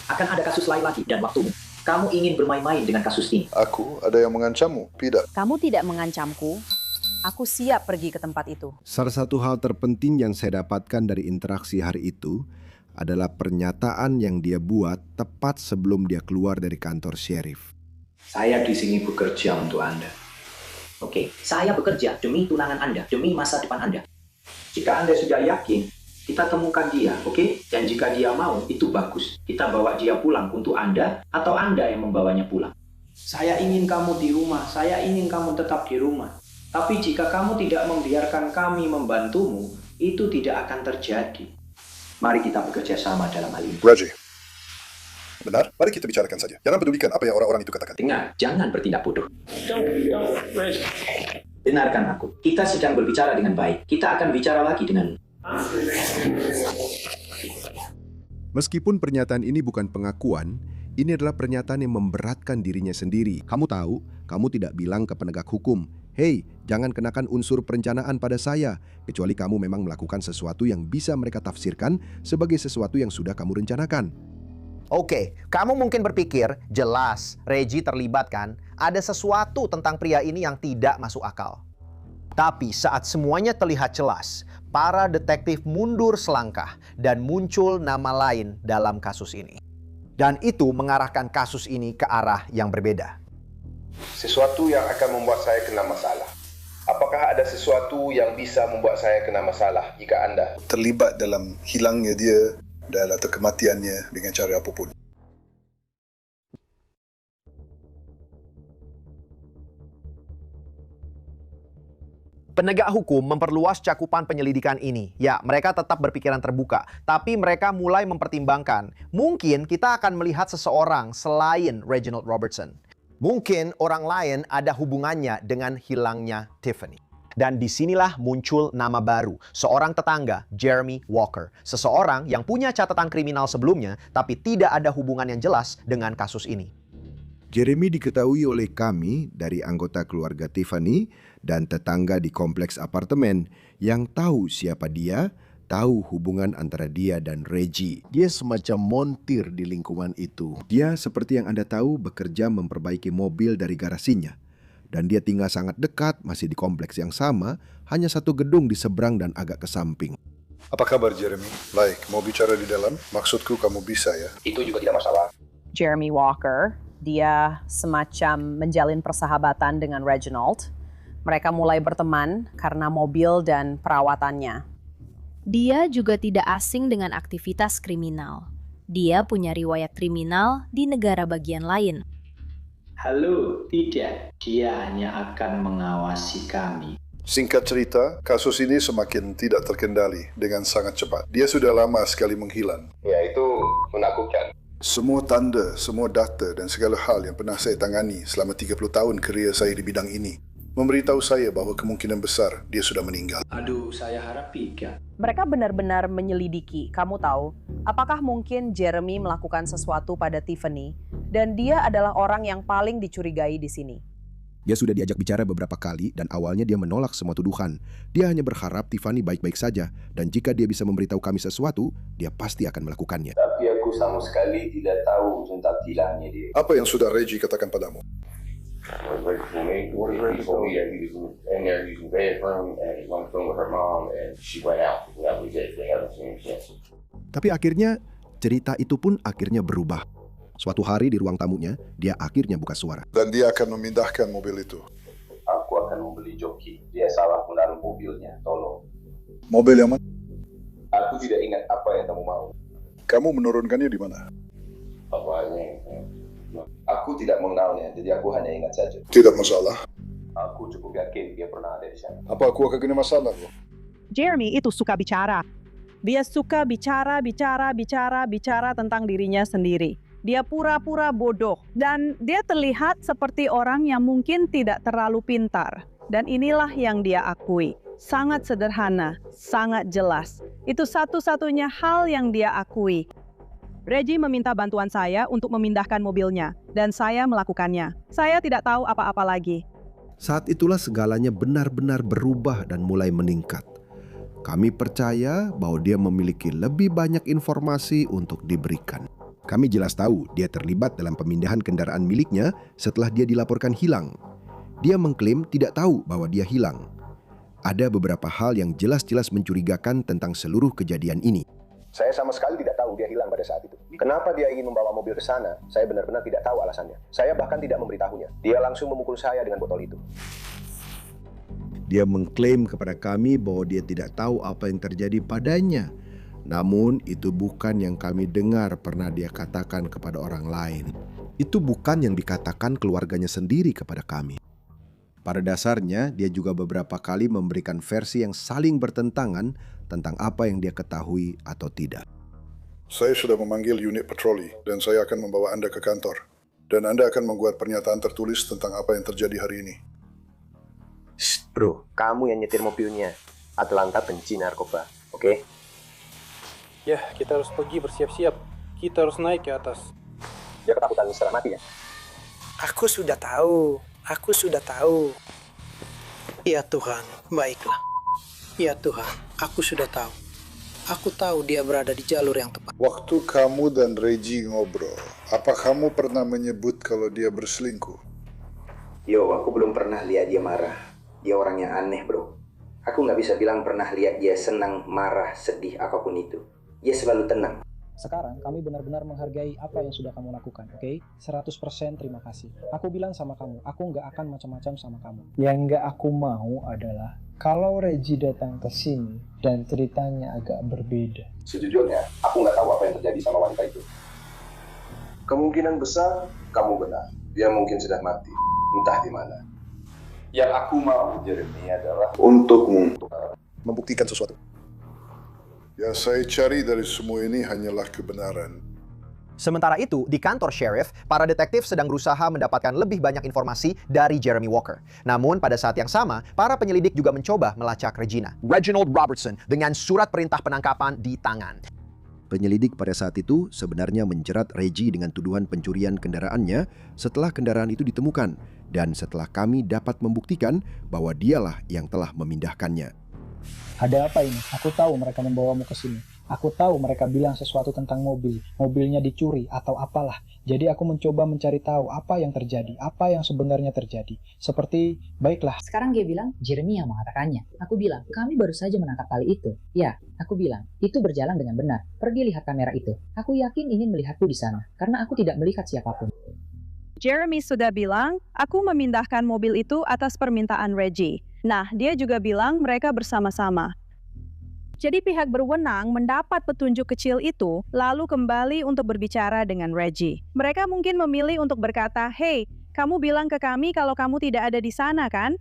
Akan ada kasus lain lagi dan waktumu. Kamu ingin bermain-main dengan kasus ini. Aku ada yang mengancammu? Tidak. Kamu tidak mengancamku. Aku siap pergi ke tempat itu. Salah satu hal terpenting yang saya dapatkan dari interaksi hari itu adalah pernyataan yang dia buat tepat sebelum dia keluar dari kantor sheriff. Saya di sini bekerja untuk Anda. Oke, saya bekerja demi tunangan Anda, demi masa depan Anda. Jika Anda sudah yakin, kita temukan dia, oke? Dan jika dia mau, itu bagus. Kita bawa dia pulang untuk Anda, atau Anda yang membawanya pulang. Saya ingin kamu di rumah, saya ingin kamu tetap di rumah. Tapi jika kamu tidak membiarkan kami membantumu, itu tidak akan terjadi. Mari kita bekerja sama dalam hal ini. Reggie, benar? Mari kita bicarakan saja. Jangan pedulikan apa yang orang-orang itu katakan. Dengar, jangan bertindak bodoh. Dengarkan aku. Kita sedang berbicara dengan baik. Kita akan bicara lagi dengan... Meskipun pernyataan ini bukan pengakuan, ini adalah pernyataan yang memberatkan dirinya sendiri. Kamu tahu, kamu tidak bilang ke penegak hukum, "Hei, jangan kenakan unsur perencanaan pada saya," kecuali kamu memang melakukan sesuatu yang bisa mereka tafsirkan sebagai sesuatu yang sudah kamu rencanakan. Oke, kamu mungkin berpikir, jelas Reggie terlibat kan? Ada sesuatu tentang pria ini yang tidak masuk akal. Tapi saat semuanya terlihat jelas, para detektif mundur selangkah dan muncul nama lain dalam kasus ini. Dan itu mengarahkan kasus ini ke arah yang berbeda. Sesuatu yang akan membuat saya kena masalah. Apakah ada sesuatu yang bisa membuat saya kena masalah jika Anda terlibat dalam hilangnya dia dan atau kematiannya dengan cara apapun? Penegak hukum memperluas cakupan penyelidikan ini. Ya, mereka tetap berpikiran terbuka, tapi mereka mulai mempertimbangkan, mungkin kita akan melihat seseorang selain Reginald Robertson. Mungkin orang lain ada hubungannya dengan hilangnya Tiffany. Dan disinilah muncul nama baru, seorang tetangga, Jeremy Walker. Seseorang yang punya catatan kriminal sebelumnya, tapi tidak ada hubungan yang jelas dengan kasus ini. Jeremy diketahui oleh kami dari anggota keluarga Tiffany dan tetangga di kompleks apartemen yang tahu siapa dia, tahu hubungan antara dia dan Reggie. Dia semacam montir di lingkungan itu. Dia seperti yang Anda tahu bekerja memperbaiki mobil dari garasinya. Dan dia tinggal sangat dekat, masih di kompleks yang sama, hanya satu gedung di seberang dan agak ke samping. Apa kabar Jeremy? Baik, mau bicara di dalam? Maksudku kamu bisa ya? Itu juga tidak masalah. Jeremy Walker, dia semacam menjalin persahabatan dengan Reginald. Mereka mulai berteman karena mobil dan perawatannya. Dia juga tidak asing dengan aktivitas kriminal. Dia punya riwayat kriminal di negara bagian lain. Halo, tidak. Dia hanya akan mengawasi kami. Singkat cerita, kasus ini semakin tidak terkendali dengan sangat cepat. Dia sudah lama sekali menghilang. Ya, itu menakutkan. Semua tanda, semua data dan segala hal yang pernah saya tangani selama 30 tahun kerjaya saya di bidang ini memberitahu saya bahwa kemungkinan besar dia sudah meninggal. Aduh, saya harap tidak. Mereka benar-benar menyelidiki. Kamu tahu, apakah mungkin Jeremy melakukan sesuatu pada Tiffany dan dia adalah orang yang paling dicurigai di sini? Dia sudah diajak bicara beberapa kali dan awalnya dia menolak semua tuduhan. Dia hanya berharap Tiffany baik-baik saja dan jika dia bisa memberitahu kami sesuatu, dia pasti akan melakukannya. Tapi aku sama sekali tidak tahu tentang hilangnya dia. Apa yang sudah Reggie katakan padamu? He told me that he was in there using the bathroom and he was on the phone with her mom and she went out. That was it. They haven't seen him since. Tapi akhirnya cerita itu pun akhirnya berubah. Suatu hari di ruang tamunya, dia akhirnya buka suara. Dan dia akan memindahkan mobil itu. Aku akan membeli joki. Dia salah menaruh mobilnya. Tolong. Mobil yang mana? Aku tidak ingat apa yang kamu mau. Kamu menurunkannya di mana? Apanya? Aku tidak mengenalnya, jadi aku hanya ingat saja. Tidak masalah. Aku cukup yakin dia pernah ada di sana. Apa aku akan kena masalah? Jeremy itu suka bicara. Dia suka bicara tentang dirinya sendiri. Dia pura-pura bodoh dan dia terlihat seperti orang yang mungkin tidak terlalu pintar. Dan inilah yang dia akui. Sangat sederhana, sangat jelas. Itu satu-satunya hal yang dia akui. Reggie meminta bantuan saya untuk memindahkan mobilnya, dan saya melakukannya. Saya tidak tahu apa-apa lagi. Saat itulah segalanya benar-benar berubah dan mulai meningkat. Kami percaya bahwa dia memiliki lebih banyak informasi untuk diberikan. Kami jelas tahu dia terlibat dalam pemindahan kendaraan miliknya setelah dia dilaporkan hilang. Dia mengklaim tidak tahu bahwa dia hilang. Ada beberapa hal yang jelas-jelas mencurigakan tentang seluruh kejadian ini. Saya sama sekali tidak tahu dia hilang pada saat itu. Kenapa dia ingin membawa mobil ke sana? Saya benar-benar tidak tahu alasannya. Saya bahkan tidak memberitahunya. Dia langsung memukul saya dengan botol itu. Dia mengklaim kepada kami bahwa dia tidak tahu apa yang terjadi padanya. Namun itu bukan yang kami dengar pernah dia katakan kepada orang lain. Itu bukan yang dikatakan keluarganya sendiri kepada kami. Pada dasarnya, dia juga beberapa kali memberikan versi yang saling bertentangan tentang apa yang dia ketahui atau tidak. Saya sudah memanggil unit patroli dan saya akan membawa Anda ke kantor. Dan Anda akan membuat pernyataan tertulis tentang apa yang terjadi hari ini. Shh, bro, kamu yang nyetir mobilnya. Atlanta benci narkoba, oke? Ya, kita harus pergi bersiap-siap. Kita harus naik ke atas. Dia ketakutan setengah mati ya? Aku sudah tahu. Ya Tuhan, baiklah. Ya Tuhan, aku sudah tahu. Aku tahu dia berada di jalur yang tepat. Waktu kamu dan Reggie ngobrol, apa kamu pernah menyebut kalau dia berselingkuh? Yo, aku belum pernah lihat dia marah. Dia orang yang aneh, bro. Aku nggak bisa bilang pernah lihat dia senang, marah, sedih, apapun itu. Dia selalu tenang. Sekarang kami benar-benar menghargai apa yang sudah kamu lakukan, oke? 100% terima kasih. Aku bilang sama kamu, aku nggak akan macam-macam sama kamu. Yang nggak aku mau adalah kalau Reggie datang ke sini dan ceritanya agak berbeda. Sejujurnya, aku nggak tahu apa yang terjadi sama wanita itu. Kemungkinan besar, kamu benar. Dia mungkin sudah mati, entah di mana. Yang aku mau, Jeremy, adalah untukmu membuktikan sesuatu. Ya, saya cari dari semua ini hanyalah kebenaran. Sementara itu, di kantor sheriff, para detektif sedang berusaha mendapatkan lebih banyak informasi dari Jeremy Walker. Namun, pada saat yang sama, para penyelidik juga mencoba melacak Regina, Reginald Robertson, dengan surat perintah penangkapan di tangan. Penyelidik pada saat itu sebenarnya menjerat Reggie dengan tuduhan pencurian kendaraannya setelah kendaraan itu ditemukan dan setelah kami dapat membuktikan bahwa dialah yang telah memindahkannya. Ada apa ini? Aku tahu mereka membawamu ke sini. Aku tahu mereka bilang sesuatu tentang mobil. Mobilnya dicuri atau apalah. Jadi aku mencoba mencari tahu apa yang terjadi, apa yang sebenarnya terjadi. Seperti, baiklah. Sekarang dia bilang, Jeremy yang mengatakannya. Aku bilang, kami baru saja menangkap kali itu. Ya, aku bilang, itu berjalan dengan benar. Pergi lihat kamera itu. Aku yakin ingin melihatku di sana, karena aku tidak melihat siapapun. Jeremy sudah bilang, aku memindahkan mobil itu atas permintaan Reggie. Nah, dia juga bilang mereka bersama-sama. Jadi pihak berwenang mendapat petunjuk kecil itu, lalu kembali untuk berbicara dengan Reggie. Mereka mungkin memilih untuk berkata, "Hey, kamu bilang ke kami kalau kamu tidak ada di sana, kan?"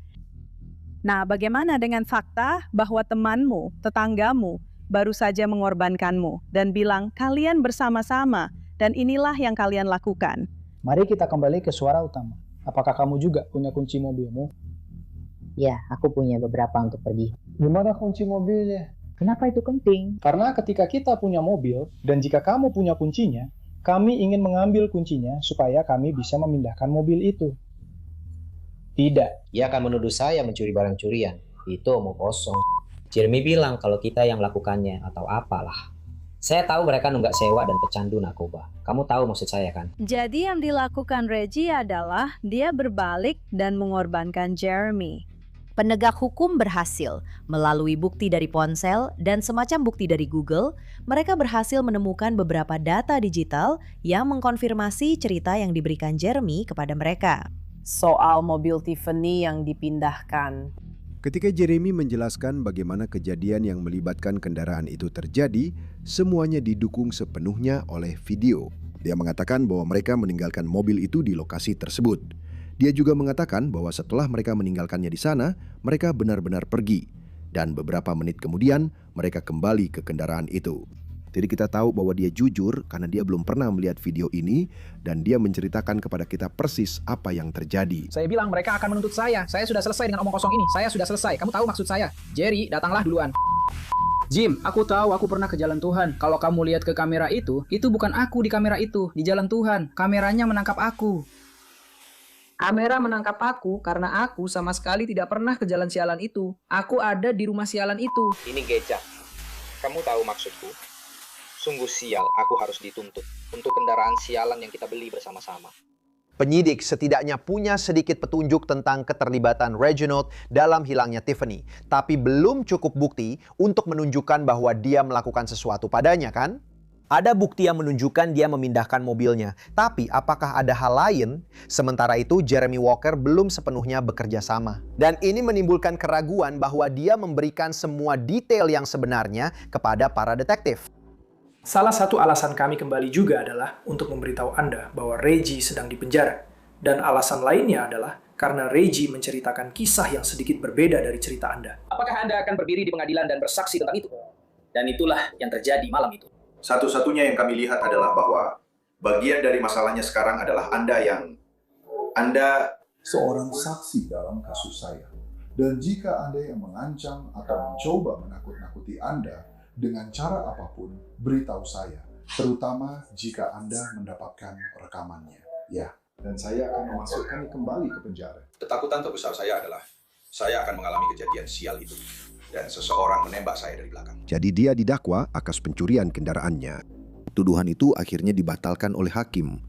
Nah, bagaimana dengan fakta bahwa temanmu, tetanggamu, baru saja mengorbankanmu dan bilang kalian bersama-sama dan inilah yang kalian lakukan? Mari kita kembali ke suara utama. Apakah kamu juga punya kunci mobilmu? Ya, aku punya beberapa untuk pergi. Gimana kunci mobilnya? Kenapa itu penting? Karena ketika kita punya mobil, dan jika kamu punya kuncinya, kami ingin mengambil kuncinya supaya kami bisa memindahkan mobil itu. Tidak. Ia akan menuduh saya mencuri barang curian. Itu omong kosong. Jeremy bilang kalau kita yang melakukannya atau apalah. Saya tahu mereka nunggak sewa dan pecandu narkoba. Kamu tahu maksud saya kan? Jadi yang dilakukan Reggie adalah dia berbalik dan mengorbankan Jeremy. Penegak hukum berhasil, melalui bukti dari ponsel dan semacam bukti dari Google, mereka berhasil menemukan beberapa data digital yang mengkonfirmasi cerita yang diberikan Jeremy kepada mereka. Soal mobil Tiffany yang dipindahkan. Ketika Jeremy menjelaskan bagaimana kejadian yang melibatkan kendaraan itu terjadi, semuanya didukung sepenuhnya oleh video. Dia mengatakan bahwa mereka meninggalkan mobil itu di lokasi tersebut. Dia juga mengatakan bahwa setelah mereka meninggalkannya di sana, mereka benar-benar pergi. Dan beberapa menit kemudian, mereka kembali ke kendaraan itu. Jadi kita tahu bahwa dia jujur karena dia belum pernah melihat video ini dan dia menceritakan kepada kita persis apa yang terjadi. Saya bilang mereka akan menuntut saya. Saya sudah selesai dengan omong kosong ini. Saya sudah selesai. Kamu tahu maksud saya. Jerry, datanglah duluan. Jim, aku tahu aku pernah ke jalan Tuhan. Kalau kamu lihat ke kamera itu bukan aku di kamera itu, di jalan Tuhan. Kameranya menangkap aku. Kamera menangkap aku karena aku sama sekali tidak pernah ke jalan sialan itu. Aku ada di rumah sialan itu. Ini Geja. Kamu tahu maksudku? Sungguh sial, aku harus dituntut untuk kendaraan sialan yang kita beli bersama-sama. Penyidik setidaknya punya sedikit petunjuk tentang keterlibatan Reginald dalam hilangnya Tiffany. Tapi belum cukup bukti untuk menunjukkan bahwa dia melakukan sesuatu padanya, kan? Ada bukti yang menunjukkan dia memindahkan mobilnya. Tapi apakah ada hal lain? Sementara itu Jeremy Walker belum sepenuhnya bekerja sama. Dan ini menimbulkan keraguan bahwa dia memberikan semua detail yang sebenarnya kepada para detektif. Salah satu alasan kami kembali juga adalah untuk memberitahu Anda bahwa Reggie sedang dipenjara. Dan alasan lainnya adalah karena Reggie menceritakan kisah yang sedikit berbeda dari cerita Anda. Apakah Anda akan berdiri di pengadilan dan bersaksi tentang itu? Dan itulah yang terjadi malam itu. Satu-satunya yang kami lihat adalah bahwa bagian dari masalahnya sekarang adalah Anda seorang saksi dalam kasus saya. Dan jika Anda yang mengancam atau mencoba menakut-nakuti Anda dengan cara apapun, beritahu saya. Terutama jika Anda mendapatkan rekamannya. Ya, dan saya akan memasukkan kembali ke penjara. Ketakutan terbesar saya adalah saya akan mengalami kejadian sial itu. Dan seseorang menembak saya dari belakang. Jadi dia didakwa atas pencurian kendaraannya. Tuduhan itu akhirnya dibatalkan oleh hakim.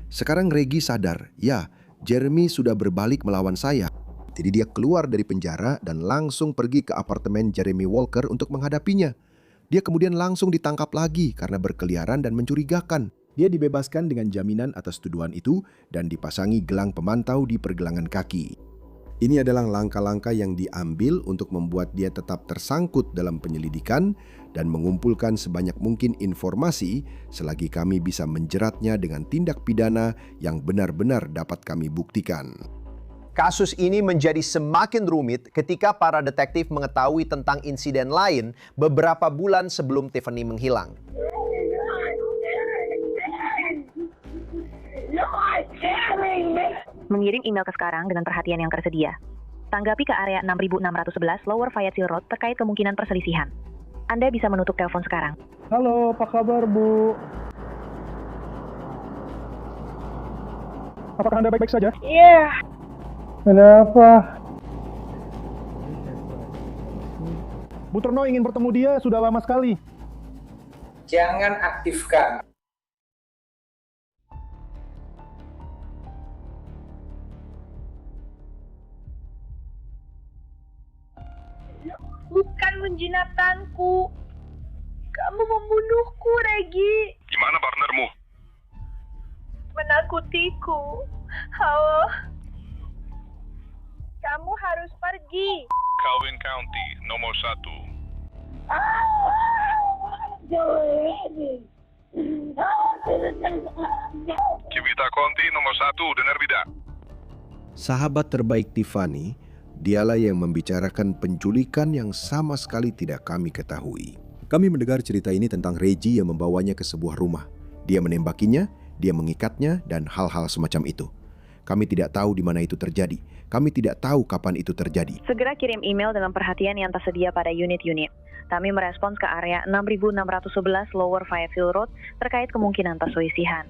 Sekarang Reggie sadar, ya, Jeremy sudah berbalik melawan saya. Jadi dia keluar dari penjara dan langsung pergi ke apartemen Jeremy Walker untuk menghadapinya. Dia kemudian langsung ditangkap lagi karena berkeliaran dan mencurigakan. Dia dibebaskan dengan jaminan atas tuduhan itu dan dipasangi gelang pemantau di pergelangan kaki. Ini adalah langkah-langkah yang diambil untuk membuat dia tetap tersangkut dalam penyelidikan dan mengumpulkan sebanyak mungkin informasi selagi kami bisa menjeratnya dengan tindak pidana yang benar-benar dapat kami buktikan. Kasus ini menjadi semakin rumit ketika para detektif mengetahui tentang insiden lain beberapa bulan sebelum Tiffany menghilang. Mengirim email ke sekarang dengan perhatian yang tersedia. Tanggapi ke area 6611 Lower Fayetteville Road terkait kemungkinan perselisihan. Anda bisa menutup telepon sekarang. Halo, apa kabar, Bu? Apakah Anda baik-baik saja? Iya. Ada apa? Bu Terno ingin bertemu dia sudah lama sekali. Jangan aktifkan. Bukan menjinatanku. Kamu membunuhku, Regi. Gimana partnermu? Menakutiku. Halo. Kamu harus pergi. Calvin County, nomor 1. Civita County, nomor 1, dengar tidak? Sahabat terbaik Tiffany, dialah yang membicarakan penculikan yang sama sekali tidak kami ketahui. Kami mendengar cerita ini tentang Reggie yang membawanya ke sebuah rumah. Dia menembakinya, dia mengikatnya, dan hal-hal semacam itu. Kami tidak tahu di mana itu terjadi. Kami tidak tahu kapan itu terjadi. Segera kirim email dengan perhatian yang tersedia pada unit-unit. Kami merespons ke area 6611 Lower Fayetteville Road terkait kemungkinan perselisihan.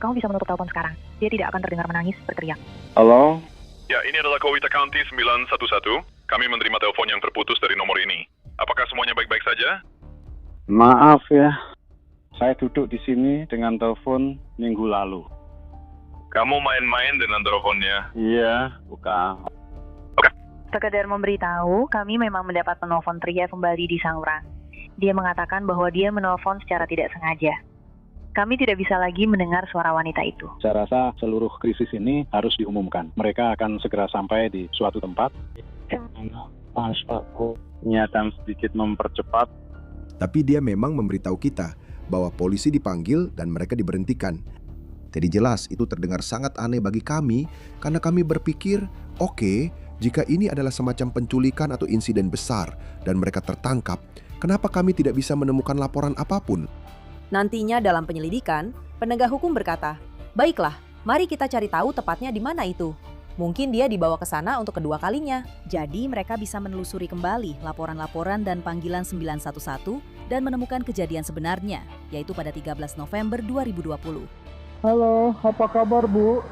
Kamu bisa menutup telepon sekarang. Dia tidak akan terdengar menangis berteriak. Halo? Ya, ini adalah Coweta County 911. Kami menerima telepon yang terputus dari nomor ini. Apakah semuanya baik-baik saja? Maaf ya, saya duduk di sini dengan telepon minggu lalu. Kamu main-main dengan teleponnya? Iya, bukan. Sekedar memberitahu, kami memang mendapat penelpon pria kembali di Sangrang. Dia mengatakan bahwa dia menelpon secara tidak sengaja. Kami tidak bisa lagi mendengar suara wanita itu. Saya rasa seluruh krisis ini harus diumumkan. Mereka akan segera sampai di suatu tempat. Pas aku niatan sedikit mempercepat. Tapi dia memang memberitahu kita bahwa polisi dipanggil dan mereka diberhentikan. Jadi jelas itu terdengar sangat aneh bagi kami karena kami berpikir, oke, jika ini adalah semacam penculikan atau insiden besar dan mereka tertangkap, kenapa kami tidak bisa menemukan laporan apapun? Nantinya dalam penyelidikan, penegak hukum berkata, "Baiklah, mari kita cari tahu tepatnya di mana itu." Mungkin dia dibawa ke sana untuk kedua kalinya. Jadi mereka bisa menelusuri kembali laporan-laporan dan panggilan 911 dan menemukan kejadian sebenarnya, yaitu pada 13 November 2020. Halo, apa kabar, Bu?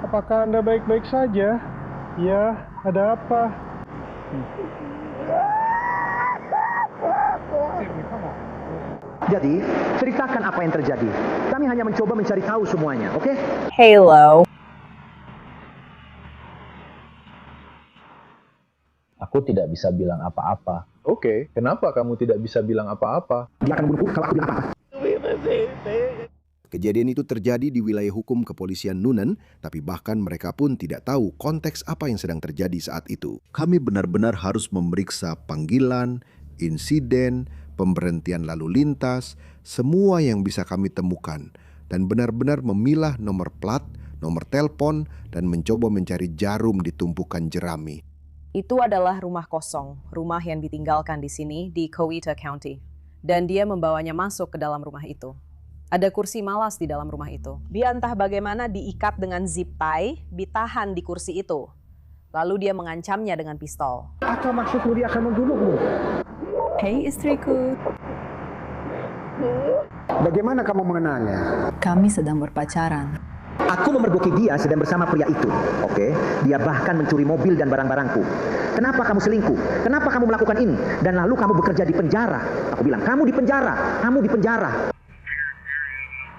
Apakah Anda baik-baik saja? Ya, ada apa? Jadi, ceritakan apa yang terjadi. Kami hanya mencoba mencari tahu semuanya, oke? Halo. Aku tidak bisa bilang apa-apa. Oke, kenapa kamu tidak bisa bilang apa-apa? Dia akan membunuhku kalau aku bilang apa-apa. Kejadian itu terjadi di wilayah hukum kepolisian Newnan, tapi bahkan mereka pun tidak tahu konteks apa yang sedang terjadi saat itu. Kami benar-benar harus memeriksa panggilan, insiden, pemberhentian lalu lintas, semua yang bisa kami temukan, dan benar-benar memilah nomor plat, nomor telepon, dan mencoba mencari jarum di tumpukan jerami. Itu adalah rumah kosong, rumah yang ditinggalkan di sini di Coweta County. Dan dia membawanya masuk ke dalam rumah itu. Ada kursi malas di dalam rumah itu. Dia entah bagaimana diikat dengan zip tie, ditahan di kursi itu. Lalu dia mengancamnya dengan pistol. Apa maksudmu dia akan membunuhmu? Hei istriku. Bagaimana kamu mengenalnya? Kami sedang berpacaran. Aku memergoki dia sedang bersama pria itu, oke? Dia bahkan mencuri mobil dan barang-barangku. Kenapa kamu selingkuh? Kenapa kamu melakukan ini? Dan lalu kamu bekerja di penjara. Aku bilang, kamu di penjara, kamu di penjara.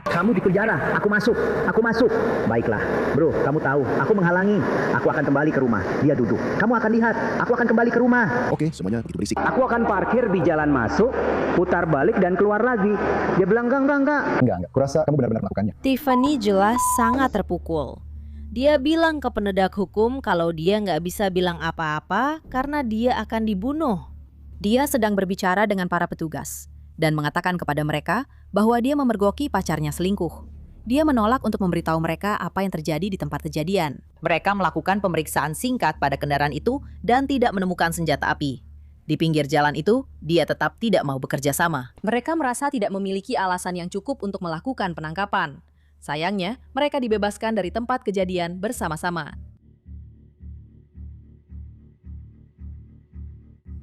Kamu di penjara, aku masuk. Baiklah, bro, kamu tahu, aku menghalangi. Aku akan kembali ke rumah. Dia duduk. Kamu akan lihat, aku akan kembali ke rumah. Oke, semuanya itu berisik. Aku akan parkir di jalan masuk, putar balik dan keluar lagi. Dia bilang, enggak. Enggak. Kurasa kamu benar-benar melakukannya. Tiffany jelas sangat terpukul. Dia bilang ke penegak hukum kalau dia nggak bisa bilang apa-apa karena dia akan dibunuh. Dia sedang berbicara dengan para petugas dan mengatakan kepada mereka bahwa dia memergoki pacarnya selingkuh. Dia menolak untuk memberitahu mereka apa yang terjadi di tempat kejadian. Mereka melakukan pemeriksaan singkat pada kendaraan itu dan tidak menemukan senjata api. Di pinggir jalan itu, dia tetap tidak mau bekerja sama. Mereka merasa tidak memiliki alasan yang cukup untuk melakukan penangkapan. Sayangnya, mereka dibebaskan dari tempat kejadian bersama-sama.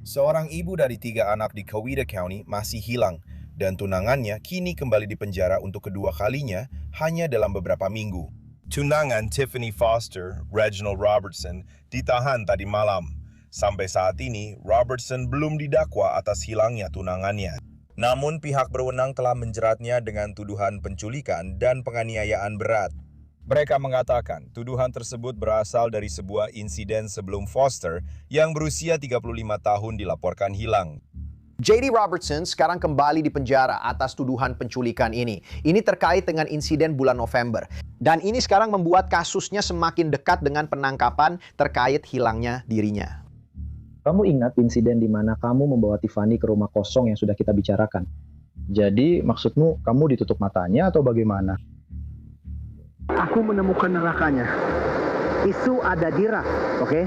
Seorang ibu dari 3 anak di Coweta County masih hilang, dan tunangannya kini kembali di penjara untuk kedua kalinya hanya dalam beberapa minggu. Tunangan Tiffany Foster, Reginald Robertson, ditahan tadi malam. Sampai saat ini, Robertson belum didakwa atas hilangnya tunangannya. Namun pihak berwenang telah menjeratnya dengan tuduhan penculikan dan penganiayaan berat. Mereka mengatakan tuduhan tersebut berasal dari sebuah insiden sebelum Foster yang berusia 35 tahun dilaporkan hilang. J.D. Robertson sekarang kembali di penjara atas tuduhan penculikan ini. Ini terkait dengan insiden bulan November. Dan ini sekarang membuat kasusnya semakin dekat dengan penangkapan terkait hilangnya dirinya. Kamu ingat insiden di mana kamu membawa Tiffany ke rumah kosong yang sudah kita bicarakan? Jadi maksudmu kamu ditutup matanya atau bagaimana? Aku menemukan nerakanya. Isu ada di rak, oke?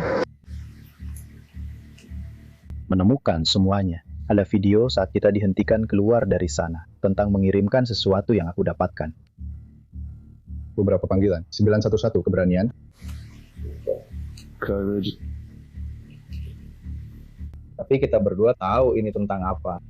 Menemukan semuanya. Ada video saat kita dihentikan keluar dari sana tentang mengirimkan sesuatu yang aku dapatkan. Beberapa panggilan. 911 keberanian. Courage. Tapi kita berdua tahu ini tentang apa.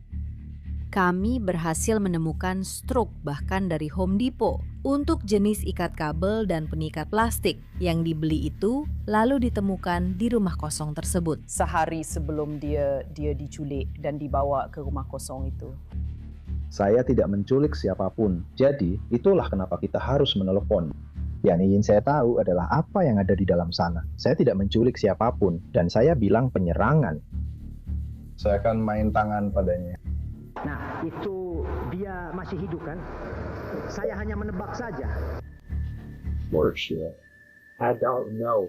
Kami berhasil menemukan strok bahkan dari Home Depot untuk jenis ikat kabel dan pengikat plastik yang dibeli itu lalu ditemukan di rumah kosong tersebut. Sehari sebelum dia diculik dan dibawa ke rumah kosong itu. Saya tidak menculik siapapun, jadi itulah kenapa kita harus menelepon. Yang ingin saya tahu adalah apa yang ada di dalam sana. Saya tidak menculik siapapun, dan saya bilang penyerangan. Saya akan main tangan padanya. Nah, itu dia masih hidup kan? Saya hanya menebak saja. Bullshit. I don't know.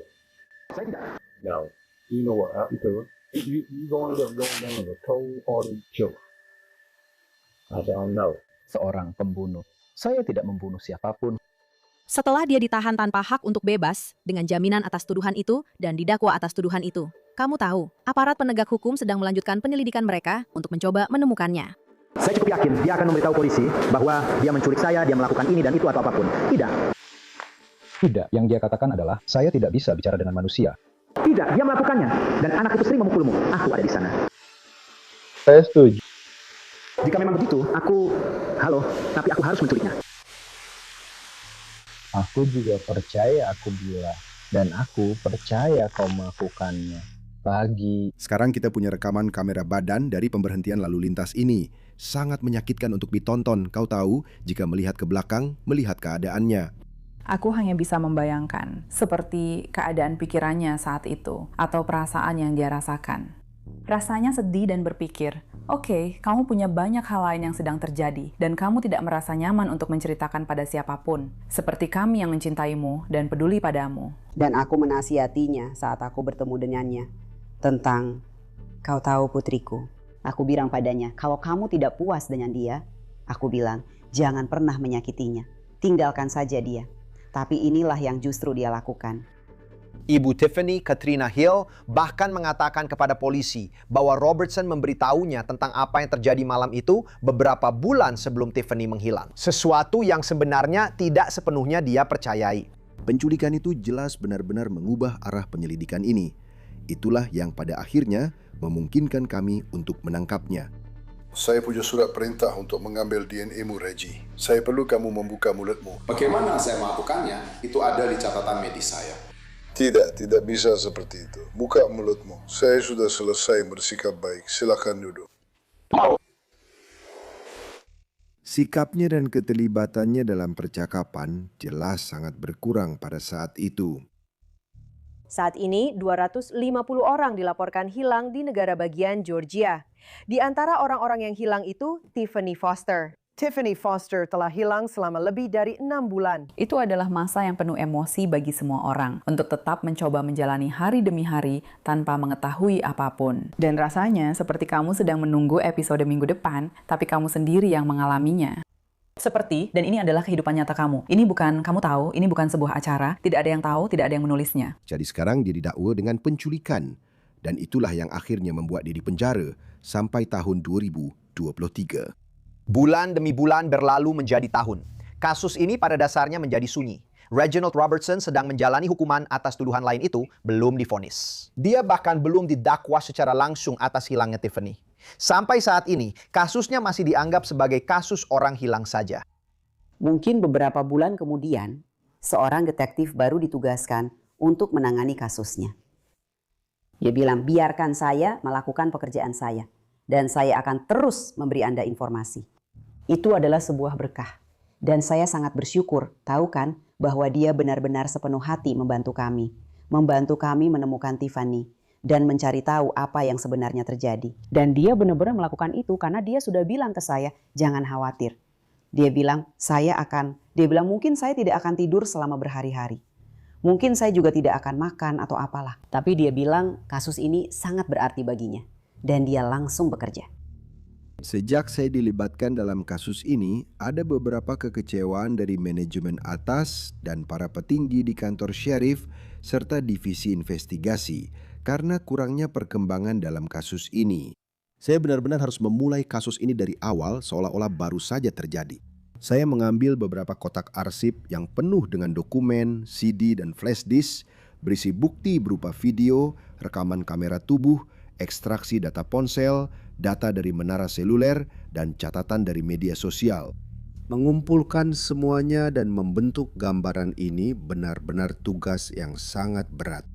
Saya tidak. No. You know what happened to her? You going to go down a cold-hearted joke. I don't know. Seorang pembunuh. Saya tidak membunuh siapapun. Setelah dia ditahan tanpa hak untuk bebas dengan jaminan atas tuduhan itu dan didakwa atas tuduhan itu, kamu tahu, aparat penegak hukum sedang melanjutkan penyelidikan mereka untuk mencoba menemukannya. Saya cukup yakin dia akan memberitahu polisi bahwa dia menculik saya, dia melakukan ini dan itu atau apapun. Tidak. Tidak, yang dia katakan adalah, saya tidak bisa bicara dengan manusia. Tidak, dia melakukannya. Dan anak itu sering memukulmu. Aku ada di sana. Saya setuju. Jika memang begitu, tapi aku harus menculiknya. Aku juga percaya aku bilang. Dan aku percaya kau melakukannya. Sekarang kita punya rekaman kamera badan dari pemberhentian lalu lintas ini. Sangat menyakitkan untuk ditonton. Kau tahu, jika melihat ke belakang, melihat keadaannya. Aku hanya bisa membayangkan seperti keadaan pikirannya saat itu atau perasaan yang dia rasakan. Rasanya sedih dan berpikir, oke, kamu punya banyak hal lain yang sedang terjadi dan kamu tidak merasa nyaman untuk menceritakan pada siapapun, seperti kami yang mencintaimu dan peduli padamu. Dan aku menasihatinya saat aku bertemu dengannya tentang, kau tahu putriku, aku bilang padanya, kalau kamu tidak puas dengan dia, aku bilang, jangan pernah menyakitinya, tinggalkan saja dia. Tapi inilah yang justru dia lakukan. Ibu Tiffany, Katrina Hill, bahkan mengatakan kepada polisi bahwa Robertson memberitahunya tentang apa yang terjadi malam itu beberapa bulan sebelum Tiffany menghilang. Sesuatu yang sebenarnya tidak sepenuhnya dia percayai. Penculikan itu jelas benar-benar mengubah arah penyelidikan ini. Itulah yang pada akhirnya memungkinkan kami untuk menangkapnya. Saya punya surat perintah untuk mengambil DNA-mu, Reggie. Saya perlu kamu membuka mulutmu. Bagaimana saya melakukannya? Itu ada di catatan medis saya. Tidak bisa seperti itu. Buka mulutmu. Saya sudah selesai bersikap baik. Silakan duduk. Sikapnya dan keterlibatannya dalam percakapan jelas sangat berkurang pada saat itu. Saat ini 250 orang dilaporkan hilang di negara bagian Georgia. Di antara orang-orang yang hilang itu Tiffany Foster. Tiffany Foster telah hilang selama lebih dari 6 bulan. Itu adalah masa yang penuh emosi bagi semua orang untuk tetap mencoba menjalani hari demi hari tanpa mengetahui apapun. Dan rasanya seperti kamu sedang menunggu episode minggu depan, tapi kamu sendiri yang mengalaminya. Seperti, dan ini adalah kehidupan nyata kamu. Ini bukan kamu tahu, ini bukan sebuah acara, tidak ada yang tahu, tidak ada yang menulisnya. Jadi sekarang dia didakwa dengan penculikan. Dan itulah yang akhirnya membuat dia dipenjara sampai tahun 2023. Bulan demi bulan berlalu menjadi tahun. Kasus ini pada dasarnya menjadi sunyi. Reginald Robertson sedang menjalani hukuman atas tuduhan lain itu belum divonis. Dia bahkan belum didakwa secara langsung atas hilangnya Tiffany. Sampai saat ini, kasusnya masih dianggap sebagai kasus orang hilang saja. Mungkin beberapa bulan kemudian, seorang detektif baru ditugaskan untuk menangani kasusnya. Dia bilang, biarkan saya melakukan pekerjaan saya, dan saya akan terus memberi Anda informasi. Itu adalah sebuah berkah. Dan saya sangat bersyukur, tahu kan, bahwa dia benar-benar sepenuh hati membantu kami menemukan Tiffany, dan mencari tahu apa yang sebenarnya terjadi. Dan dia benar-benar melakukan itu karena dia sudah bilang ke saya, jangan khawatir. Dia bilang, mungkin saya tidak akan tidur selama berhari-hari. Mungkin saya juga tidak akan makan atau apalah. Tapi dia bilang kasus ini sangat berarti baginya. Dan dia langsung bekerja. Sejak saya dilibatkan dalam kasus ini, ada beberapa kekecewaan dari manajemen atas dan para petinggi di kantor sheriff serta divisi investigasi karena kurangnya perkembangan dalam kasus ini. Saya benar-benar harus memulai kasus ini dari awal seolah-olah baru saja terjadi. Saya mengambil beberapa kotak arsip yang penuh dengan dokumen, CD, dan flash disk berisi bukti berupa video, rekaman kamera tubuh, ekstraksi data ponsel, data dari menara seluler, dan catatan dari media sosial. Mengumpulkan semuanya dan membentuk gambaran ini benar-benar tugas yang sangat berat.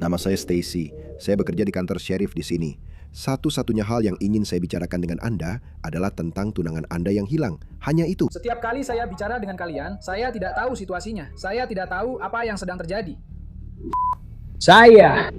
Nama saya Stacy. Saya bekerja di kantor sheriff di sini. Satu-satunya hal yang ingin saya bicarakan dengan Anda adalah tentang tunangan Anda yang hilang. Hanya itu. Setiap kali saya bicara dengan kalian, saya tidak tahu situasinya. Saya tidak tahu apa yang sedang terjadi. Saya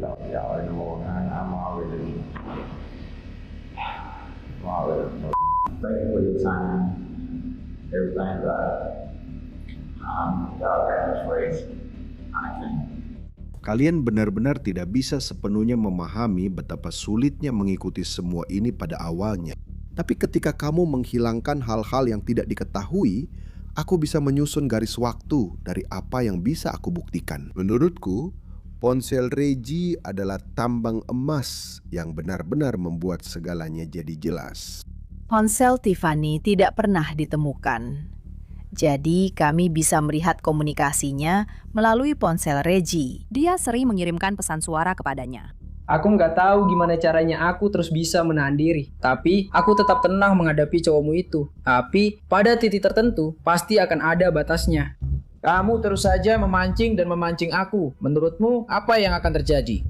Kalian benar-benar tidak bisa sepenuhnya memahami betapa sulitnya mengikuti semua ini pada awalnya. Tapi ketika kamu menghilangkan hal-hal yang tidak diketahui, aku bisa menyusun garis waktu dari apa yang bisa aku buktikan. Menurutku, ponsel Reggie adalah tambang emas yang benar-benar membuat segalanya jadi jelas. Ponsel Tiffany tidak pernah ditemukan. Jadi kami bisa melihat komunikasinya melalui ponsel Reggie. Dia sering mengirimkan pesan suara kepadanya. Aku nggak tahu gimana caranya aku terus bisa menahan diri. Tapi aku tetap tenang menghadapi cowokmu itu. Tapi pada titik tertentu pasti akan ada batasnya. Kamu terus saja memancing dan memancing aku. Menurutmu apa yang akan terjadi?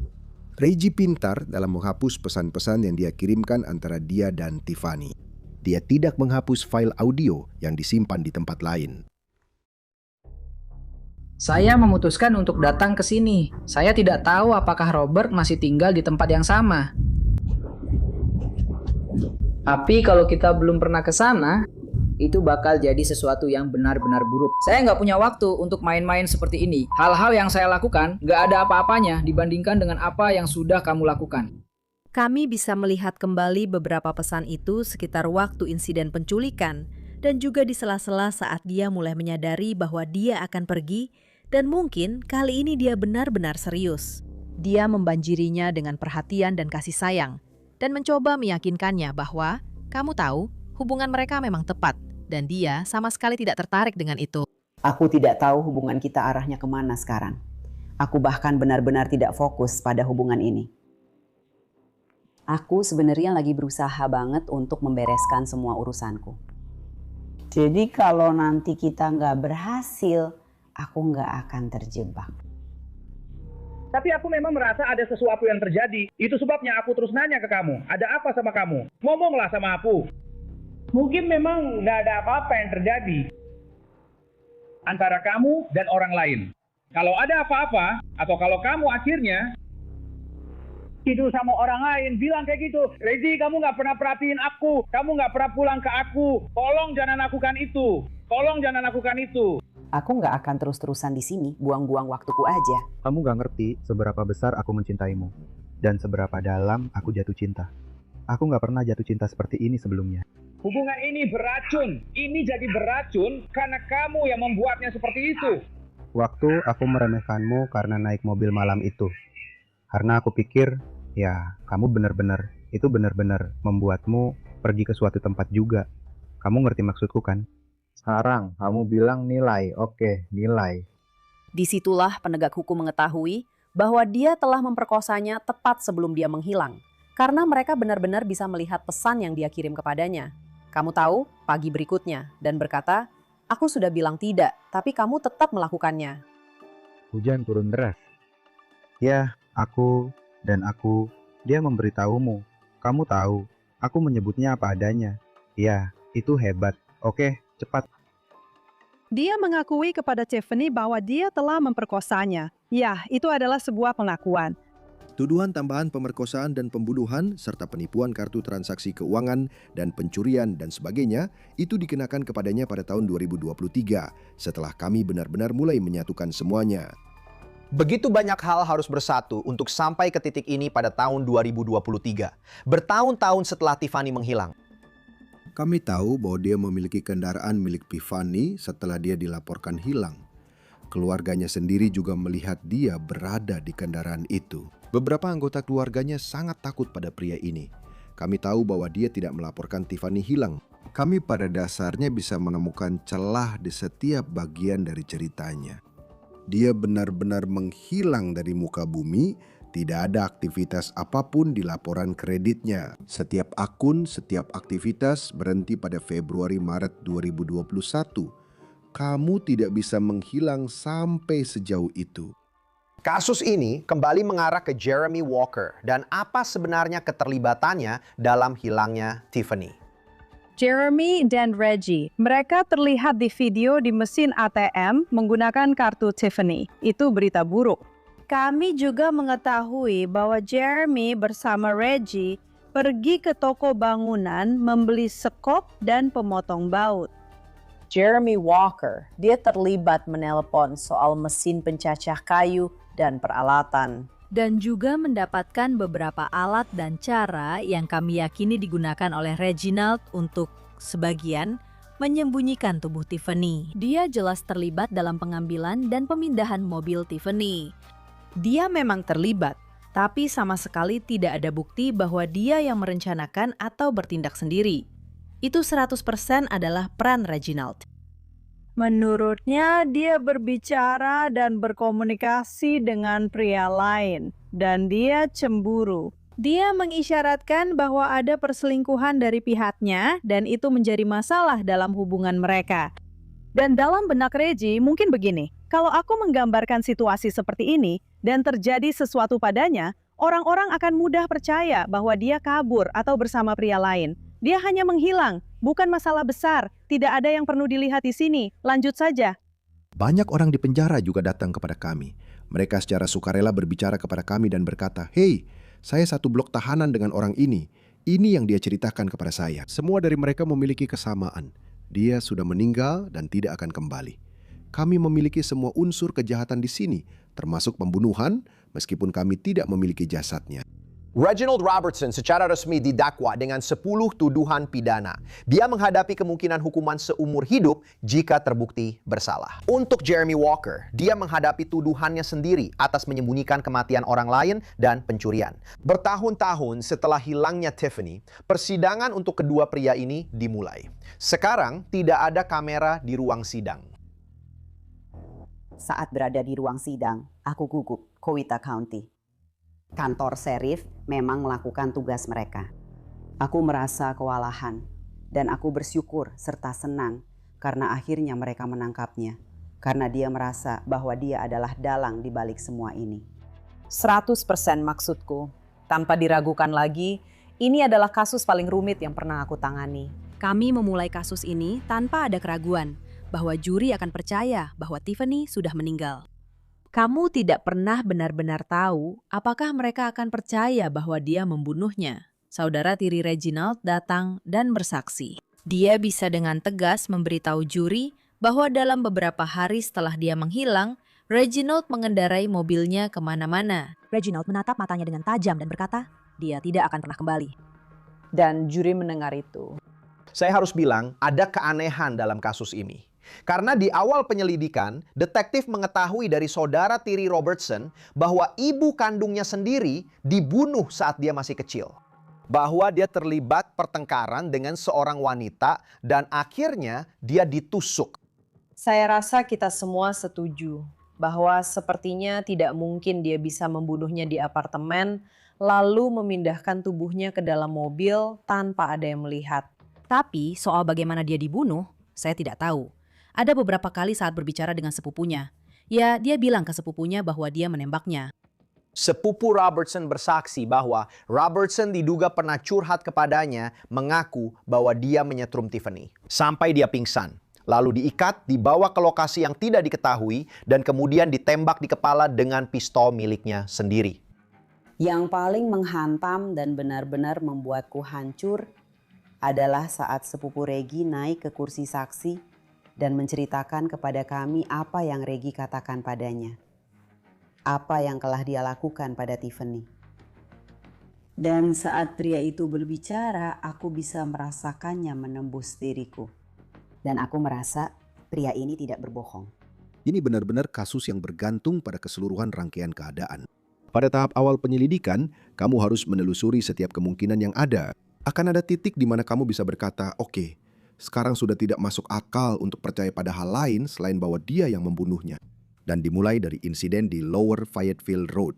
Reggie pintar dalam menghapus pesan-pesan yang dia kirimkan antara dia dan Tiffany. Dia tidak menghapus file audio yang disimpan di tempat lain. Saya memutuskan untuk datang ke sini. Saya tidak tahu apakah Robert masih tinggal di tempat yang sama. Tapi kalau kita belum pernah ke sana, itu bakal jadi sesuatu yang benar-benar buruk. Saya nggak punya waktu untuk main-main seperti ini. Hal-hal yang saya lakukan nggak ada apa-apanya dibandingkan dengan apa yang sudah kamu lakukan. Kami bisa melihat kembali beberapa pesan itu sekitar waktu insiden penculikan dan juga di sela-sela saat dia mulai menyadari bahwa dia akan pergi dan mungkin kali ini dia benar-benar serius. Dia membanjirinya dengan perhatian dan kasih sayang dan mencoba meyakinkannya bahwa kamu tahu hubungan mereka memang tepat dan dia sama sekali tidak tertarik dengan itu. Aku tidak tahu hubungan kita arahnya kemana sekarang. Aku bahkan benar-benar tidak fokus pada hubungan ini. Aku sebenarnya lagi berusaha banget untuk membereskan semua urusanku. Jadi kalau nanti kita nggak berhasil, aku nggak akan terjebak. Tapi aku memang merasa ada sesuatu yang terjadi. Itu sebabnya aku terus nanya ke kamu. Ada apa sama kamu? Ngomonglah sama aku. Mungkin memang nggak ada apa-apa yang terjadi antara kamu dan orang lain. Kalau ada apa-apa, atau kalau kamu akhirnya tidur sama orang lain, bilang kayak gitu, Reggie, kamu nggak pernah perhatiin aku, kamu nggak pernah pulang ke aku, tolong jangan lakukan itu, tolong jangan lakukan itu. Aku nggak akan terus-terusan di sini, buang-buang waktuku aja. Kamu gak ngerti seberapa besar aku mencintaimu dan seberapa dalam aku jatuh cinta. Aku nggak pernah jatuh cinta seperti ini sebelumnya. Hubungan ini beracun. Ini jadi beracun karena kamu yang membuatnya seperti itu. Waktu aku meremehkanmu karena naik mobil malam itu. Karena aku pikir, ya kamu benar-benar membuatmu pergi ke suatu tempat juga. Kamu ngerti maksudku kan? Sekarang kamu bilang nilai, oke, nilai. Disitulah penegak hukum mengetahui bahwa dia telah memperkosanya tepat sebelum dia menghilang. Karena mereka benar-benar bisa melihat pesan yang dia kirim kepadanya. Kamu tahu, pagi berikutnya, dan berkata, aku sudah bilang tidak, tapi kamu tetap melakukannya. Hujan turun deras. Ya, dia memberitahumu. Kamu tahu, aku menyebutnya apa adanya. Ya, itu hebat. Oke, cepat. Dia mengakui kepada Tiffany bahwa dia telah memperkosanya. Ya, itu adalah sebuah pengakuan. Tuduhan tambahan pemerkosaan dan pembunuhan, serta penipuan kartu transaksi keuangan dan pencurian dan sebagainya, itu dikenakan kepadanya pada tahun 2023, setelah kami benar-benar mulai menyatukan semuanya. Begitu banyak hal harus bersatu untuk sampai ke titik ini pada tahun 2023. Bertahun-tahun setelah Tiffany menghilang. Kami tahu bahwa dia memiliki kendaraan milik Tiffany setelah dia dilaporkan hilang. Keluarganya sendiri juga melihat dia berada di kendaraan itu. Beberapa anggota keluarganya sangat takut pada pria ini. Kami tahu bahwa dia tidak melaporkan Tiffany hilang. Kami pada dasarnya bisa menemukan celah di setiap bagian dari ceritanya. Dia benar-benar menghilang dari muka bumi, tidak ada aktivitas apapun di laporan kreditnya. Setiap akun, setiap aktivitas berhenti pada Februari-Maret 2021. Kamu tidak bisa menghilang sampai sejauh itu. Kasus ini kembali mengarah ke Jeremy Walker dan apa sebenarnya keterlibatannya dalam hilangnya Tiffany. Jeremy dan Reggie, mereka terlihat di video di mesin ATM menggunakan kartu Tiffany. Itu berita buruk. Kami juga mengetahui bahwa Jeremy bersama Reggie pergi ke toko bangunan membeli sekop dan pemotong baut. Jeremy Walker, dia terlibat menelpon soal mesin pencacah kayu dan peralatan. Dan juga mendapatkan beberapa alat dan cara yang kami yakini digunakan oleh Reginald untuk sebagian menyembunyikan tubuh Tiffany. Dia jelas terlibat dalam pengambilan dan pemindahan mobil Tiffany. Dia memang terlibat, tapi sama sekali tidak ada bukti bahwa dia yang merencanakan atau bertindak sendiri. Itu 100% adalah peran Reginald. Menurutnya, dia berbicara dan berkomunikasi dengan pria lain, dan dia cemburu. Dia mengisyaratkan bahwa ada perselingkuhan dari pihaknya, dan itu menjadi masalah dalam hubungan mereka. Dan dalam benak Reggie, mungkin begini, kalau aku menggambarkan situasi seperti ini, dan terjadi sesuatu padanya, orang-orang akan mudah percaya bahwa dia kabur atau bersama pria lain. Dia hanya menghilang, bukan masalah besar. Tidak ada yang perlu dilihat di sini. Lanjut saja. Banyak orang di penjara juga datang kepada kami. Mereka secara sukarela berbicara kepada kami dan berkata, "Hei, saya satu blok tahanan dengan orang ini. Ini yang dia ceritakan kepada saya." Semua dari mereka memiliki kesamaan. Dia sudah meninggal dan tidak akan kembali. Kami memiliki semua unsur kejahatan di sini, termasuk pembunuhan, meskipun kami tidak memiliki jasadnya. Reginald Robertson secara resmi didakwa dengan 10 tuduhan pidana. Dia menghadapi kemungkinan hukuman seumur hidup jika terbukti bersalah. Untuk Jeremy Walker, dia menghadapi tuduhannya sendiri atas menyembunyikan kematian orang lain dan pencurian. Bertahun-tahun setelah hilangnya Tiffany, persidangan untuk kedua pria ini dimulai. Sekarang tidak ada kamera di ruang sidang. Saat berada di ruang sidang, aku gugup Coweta County. Kantor serif memang melakukan tugas mereka. Aku merasa kewalahan dan aku bersyukur serta senang karena akhirnya mereka menangkapnya. Karena dia merasa bahwa dia adalah dalang di balik semua ini. 100% maksudku. Tanpa diragukan lagi, ini adalah kasus paling rumit yang pernah aku tangani. Kami memulai kasus ini tanpa ada keraguan bahwa juri akan percaya bahwa Tiffany sudah meninggal. Kamu tidak pernah benar-benar tahu apakah mereka akan percaya bahwa dia membunuhnya. Saudara tiri Reginald datang dan bersaksi. Dia bisa dengan tegas memberitahu juri bahwa dalam beberapa hari setelah dia menghilang, Reginald mengendarai mobilnya kemana-mana. Reginald menatap matanya dengan tajam dan berkata, dia tidak akan pernah kembali. Dan juri mendengar itu. Saya harus bilang, ada keanehan dalam kasus ini. Karena di awal penyelidikan, detektif mengetahui dari saudara tiri Robertson bahwa ibu kandungnya sendiri dibunuh saat dia masih kecil. Bahwa dia terlibat pertengkaran dengan seorang wanita dan akhirnya dia ditusuk. Saya rasa kita semua setuju bahwa sepertinya tidak mungkin dia bisa membunuhnya di apartemen lalu memindahkan tubuhnya ke dalam mobil tanpa ada yang melihat. Tapi soal bagaimana dia dibunuh, saya tidak tahu. Ada beberapa kali saat berbicara dengan sepupunya. Ya, dia bilang ke sepupunya bahwa dia menembaknya. Sepupu Robertson bersaksi bahwa Robertson diduga pernah curhat kepadanya, mengaku bahwa dia menyetrum Tiffany. Sampai dia pingsan. Lalu diikat, dibawa ke lokasi yang tidak diketahui, dan kemudian ditembak di kepala dengan pistol miliknya sendiri. Yang paling menghantam dan benar-benar membuatku hancur adalah saat sepupu Regi naik ke kursi saksi dan menceritakan kepada kami apa yang Regi katakan padanya. Apa yang telah dia lakukan pada Tiffany. Dan saat pria itu berbicara, aku bisa merasakannya menembus diriku. Dan aku merasa pria ini tidak berbohong. Ini benar-benar kasus yang bergantung pada keseluruhan rangkaian keadaan. Pada tahap awal penyelidikan, kamu harus menelusuri setiap kemungkinan yang ada. Akan ada titik di mana kamu bisa berkata, oke, sekarang sudah tidak masuk akal untuk percaya pada hal lain selain bahwa dia yang membunuhnya. Dan dimulai dari insiden di Lower Fayetteville Road.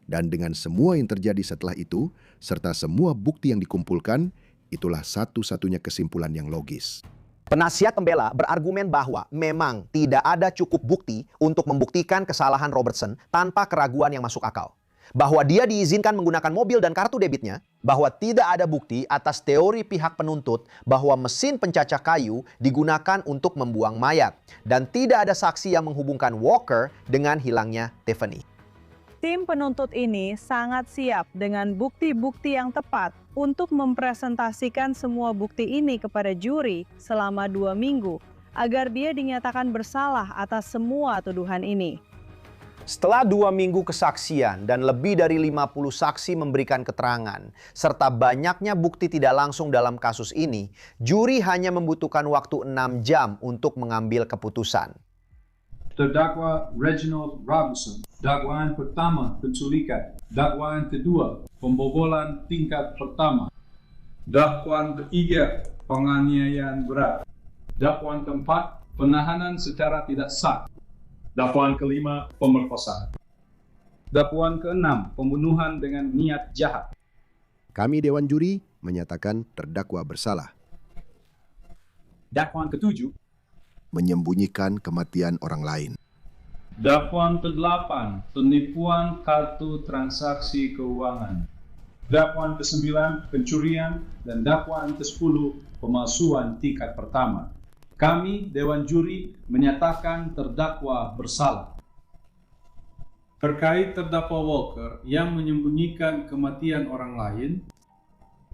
Dan dengan semua yang terjadi setelah itu, serta semua bukti yang dikumpulkan, itulah satu-satunya kesimpulan yang logis. Penasihat pembela berargumen bahwa memang tidak ada cukup bukti untuk membuktikan kesalahan Robertson tanpa keraguan yang masuk akal. Bahwa dia diizinkan menggunakan mobil dan kartu debitnya, bahwa tidak ada bukti atas teori pihak penuntut bahwa mesin pencacah kayu digunakan untuk membuang mayat, dan tidak ada saksi yang menghubungkan Walker dengan hilangnya Tiffany. Tim penuntut ini sangat siap dengan bukti-bukti yang tepat untuk mempresentasikan semua bukti ini kepada juri selama 2 minggu agar dia dinyatakan bersalah atas semua tuduhan ini. Setelah 2 minggu kesaksian dan lebih dari 50 saksi memberikan keterangan, serta banyaknya bukti tidak langsung dalam kasus ini, juri hanya membutuhkan waktu 6 jam untuk mengambil keputusan. Terdakwa Reginald Robinson, dakwaan pertama penculikan, dakwaan kedua pembobolan tingkat pertama, dakwaan ketiga penganiayaan berat, dakwaan keempat penahanan secara tidak sah, dakwaan kelima pemerkosaan, dakwaan keenam pembunuhan dengan niat jahat. Kami Dewan Juri menyatakan terdakwa bersalah. Dakwaan ketujuh menyembunyikan kematian orang lain. Dakwaan ke-8, penipuan kartu transaksi keuangan. Dakwaan ke-9, pencurian. Dan dakwaan ke-10, pemalsuan tingkat pertama. Kami, Dewan Juri, menyatakan terdakwa bersalah. Terkait terdakwa Walker yang menyembunyikan kematian orang lain,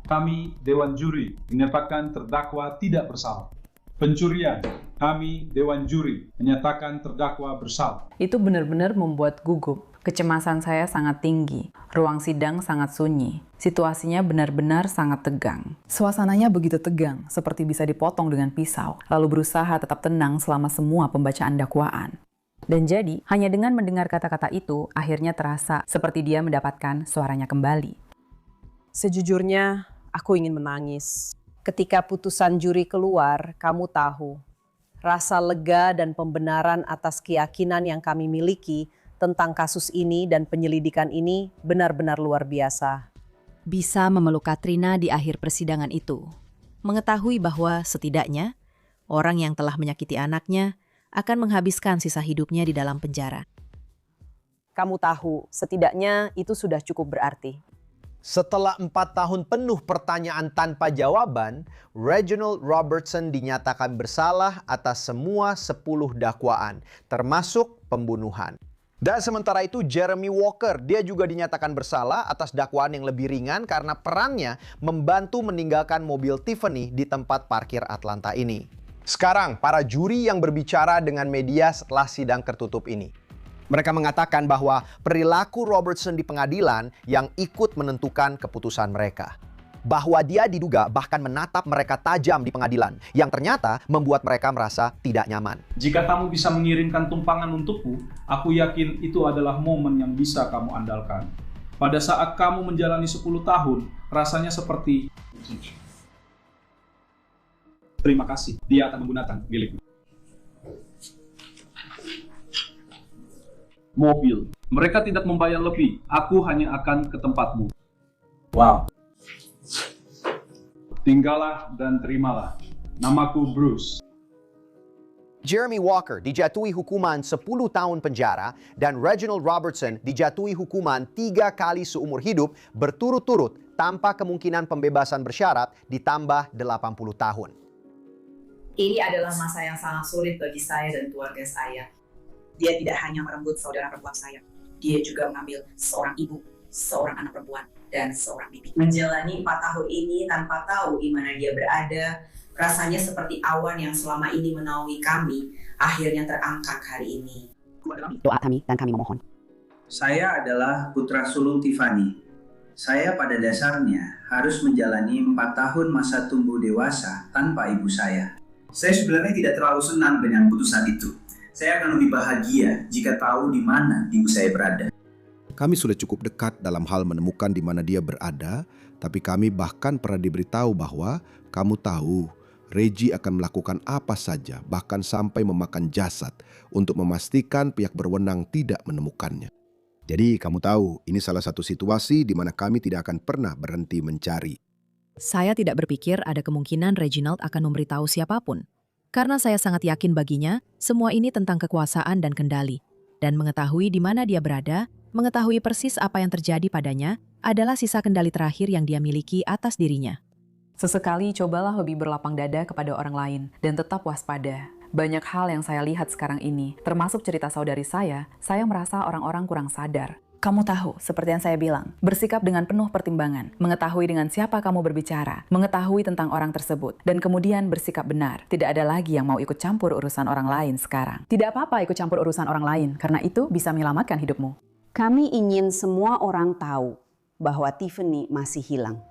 kami, Dewan Juri, menyatakan terdakwa tidak bersalah. Pencurian, kami Dewan Juri menyatakan terdakwa bersalah. Itu benar-benar membuat gugup. Kecemasan saya sangat tinggi. Ruang sidang sangat sunyi. Situasinya benar-benar sangat tegang. Suasananya begitu tegang, seperti bisa dipotong dengan pisau, lalu berusaha tetap tenang selama semua pembacaan dakwaan. Dan jadi, hanya dengan mendengar kata-kata itu, akhirnya terasa seperti dia mendapatkan suaranya kembali. Sejujurnya, aku ingin menangis. Ketika putusan juri keluar, kamu tahu, rasa lega dan pembenaran atas keyakinan yang kami miliki tentang kasus ini dan penyelidikan ini benar-benar luar biasa. Bisa memeluk Katrina di akhir persidangan itu, mengetahui bahwa setidaknya orang yang telah menyakiti anaknya akan menghabiskan sisa hidupnya di dalam penjara. Kamu tahu, setidaknya itu sudah cukup berarti. Setelah 4 tahun penuh pertanyaan tanpa jawaban, Reginald Robertson dinyatakan bersalah atas semua 10 dakwaan, termasuk pembunuhan. Dan sementara itu Jeremy Walker, dia juga dinyatakan bersalah atas dakwaan yang lebih ringan karena perannya membantu meninggalkan mobil Tiffany di tempat parkir Atlanta ini. Sekarang, para juri yang berbicara dengan media setelah sidang tertutup ini. Mereka mengatakan bahwa perilaku Robertson di pengadilan yang ikut menentukan keputusan mereka. bahwa dia diduga bahkan menatap mereka tajam di pengadilan, yang ternyata membuat mereka merasa tidak nyaman. Jika kamu bisa mengirimkan tumpangan untukku, aku yakin itu adalah momen yang bisa kamu andalkan. Pada saat kamu menjalani 10 tahun, rasanya seperti... Terima kasih, dia akan menggunakan milikmu. Mobil. Mereka tidak membayar lebih. Aku hanya akan ke tempatmu. Wow. Tinggallah dan terimalah. Namaku Bruce. Jeremy Walker dijatuhi hukuman 10 tahun penjara dan Reginald Robertson dijatuhi hukuman 3 kali seumur hidup berturut-turut tanpa kemungkinan pembebasan bersyarat ditambah 80 tahun. Ini adalah masa yang sangat sulit bagi saya dan keluarga saya. Dia tidak hanya merenggut saudara perempuan saya, dia juga mengambil seorang ibu, seorang anak perempuan, dan seorang bibi. Menjalani 4 tahun ini tanpa tahu di mana dia berada, rasanya seperti awan yang selama ini menaungi kami, akhirnya terangkat hari ini. Doa kami dan kami memohon. Saya adalah putra sulung Tiffany. Saya pada dasarnya harus menjalani 4 tahun masa tumbuh dewasa tanpa ibu saya. Saya sebenarnya tidak terlalu senang dengan putusan itu. Saya akan lebih bahagia jika tahu di mana ibu saya berada. Kami sudah cukup dekat dalam hal menemukan di mana dia berada, tapi kami bahkan pernah diberitahu bahwa kamu tahu Reggie akan melakukan apa saja, bahkan sampai memakan jasad untuk memastikan pihak berwenang tidak menemukannya. Jadi kamu tahu, ini salah satu situasi di mana kami tidak akan pernah berhenti mencari. Saya tidak berpikir ada kemungkinan Reginald akan memberitahu siapapun. Karena saya sangat yakin baginya, semua ini tentang kekuasaan dan kendali. Dan mengetahui di mana dia berada, mengetahui persis apa yang terjadi padanya, adalah sisa kendali terakhir yang dia miliki atas dirinya. Sesekali cobalah lebih berlapang dada kepada orang lain dan tetap waspada. Banyak hal yang saya lihat sekarang ini, termasuk cerita saudari saya merasa orang-orang kurang sadar. Kamu tahu, seperti yang saya bilang, bersikap dengan penuh pertimbangan, mengetahui dengan siapa kamu berbicara, mengetahui tentang orang tersebut, dan kemudian bersikap benar. Tidak ada lagi yang mau ikut campur urusan orang lain sekarang. Tidak apa-apa ikut campur urusan orang lain, karena itu bisa menyelamatkan hidupmu. Kami ingin semua orang tahu bahwa Tiffany masih hilang.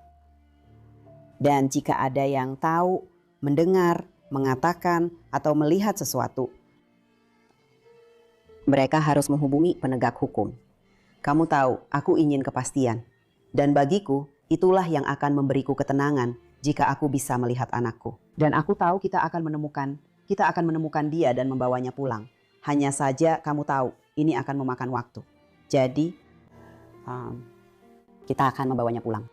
Dan jika ada yang tahu, mendengar, mengatakan, atau melihat sesuatu, mereka harus menghubungi penegak hukum. Kamu tahu, aku ingin kepastian. Dan bagiku, itulah yang akan memberiku ketenangan jika aku bisa melihat anakku. Dan aku tahu kita akan menemukan dia dan membawanya pulang. Hanya saja kamu tahu, ini akan memakan waktu. Jadi, kita akan membawanya pulang.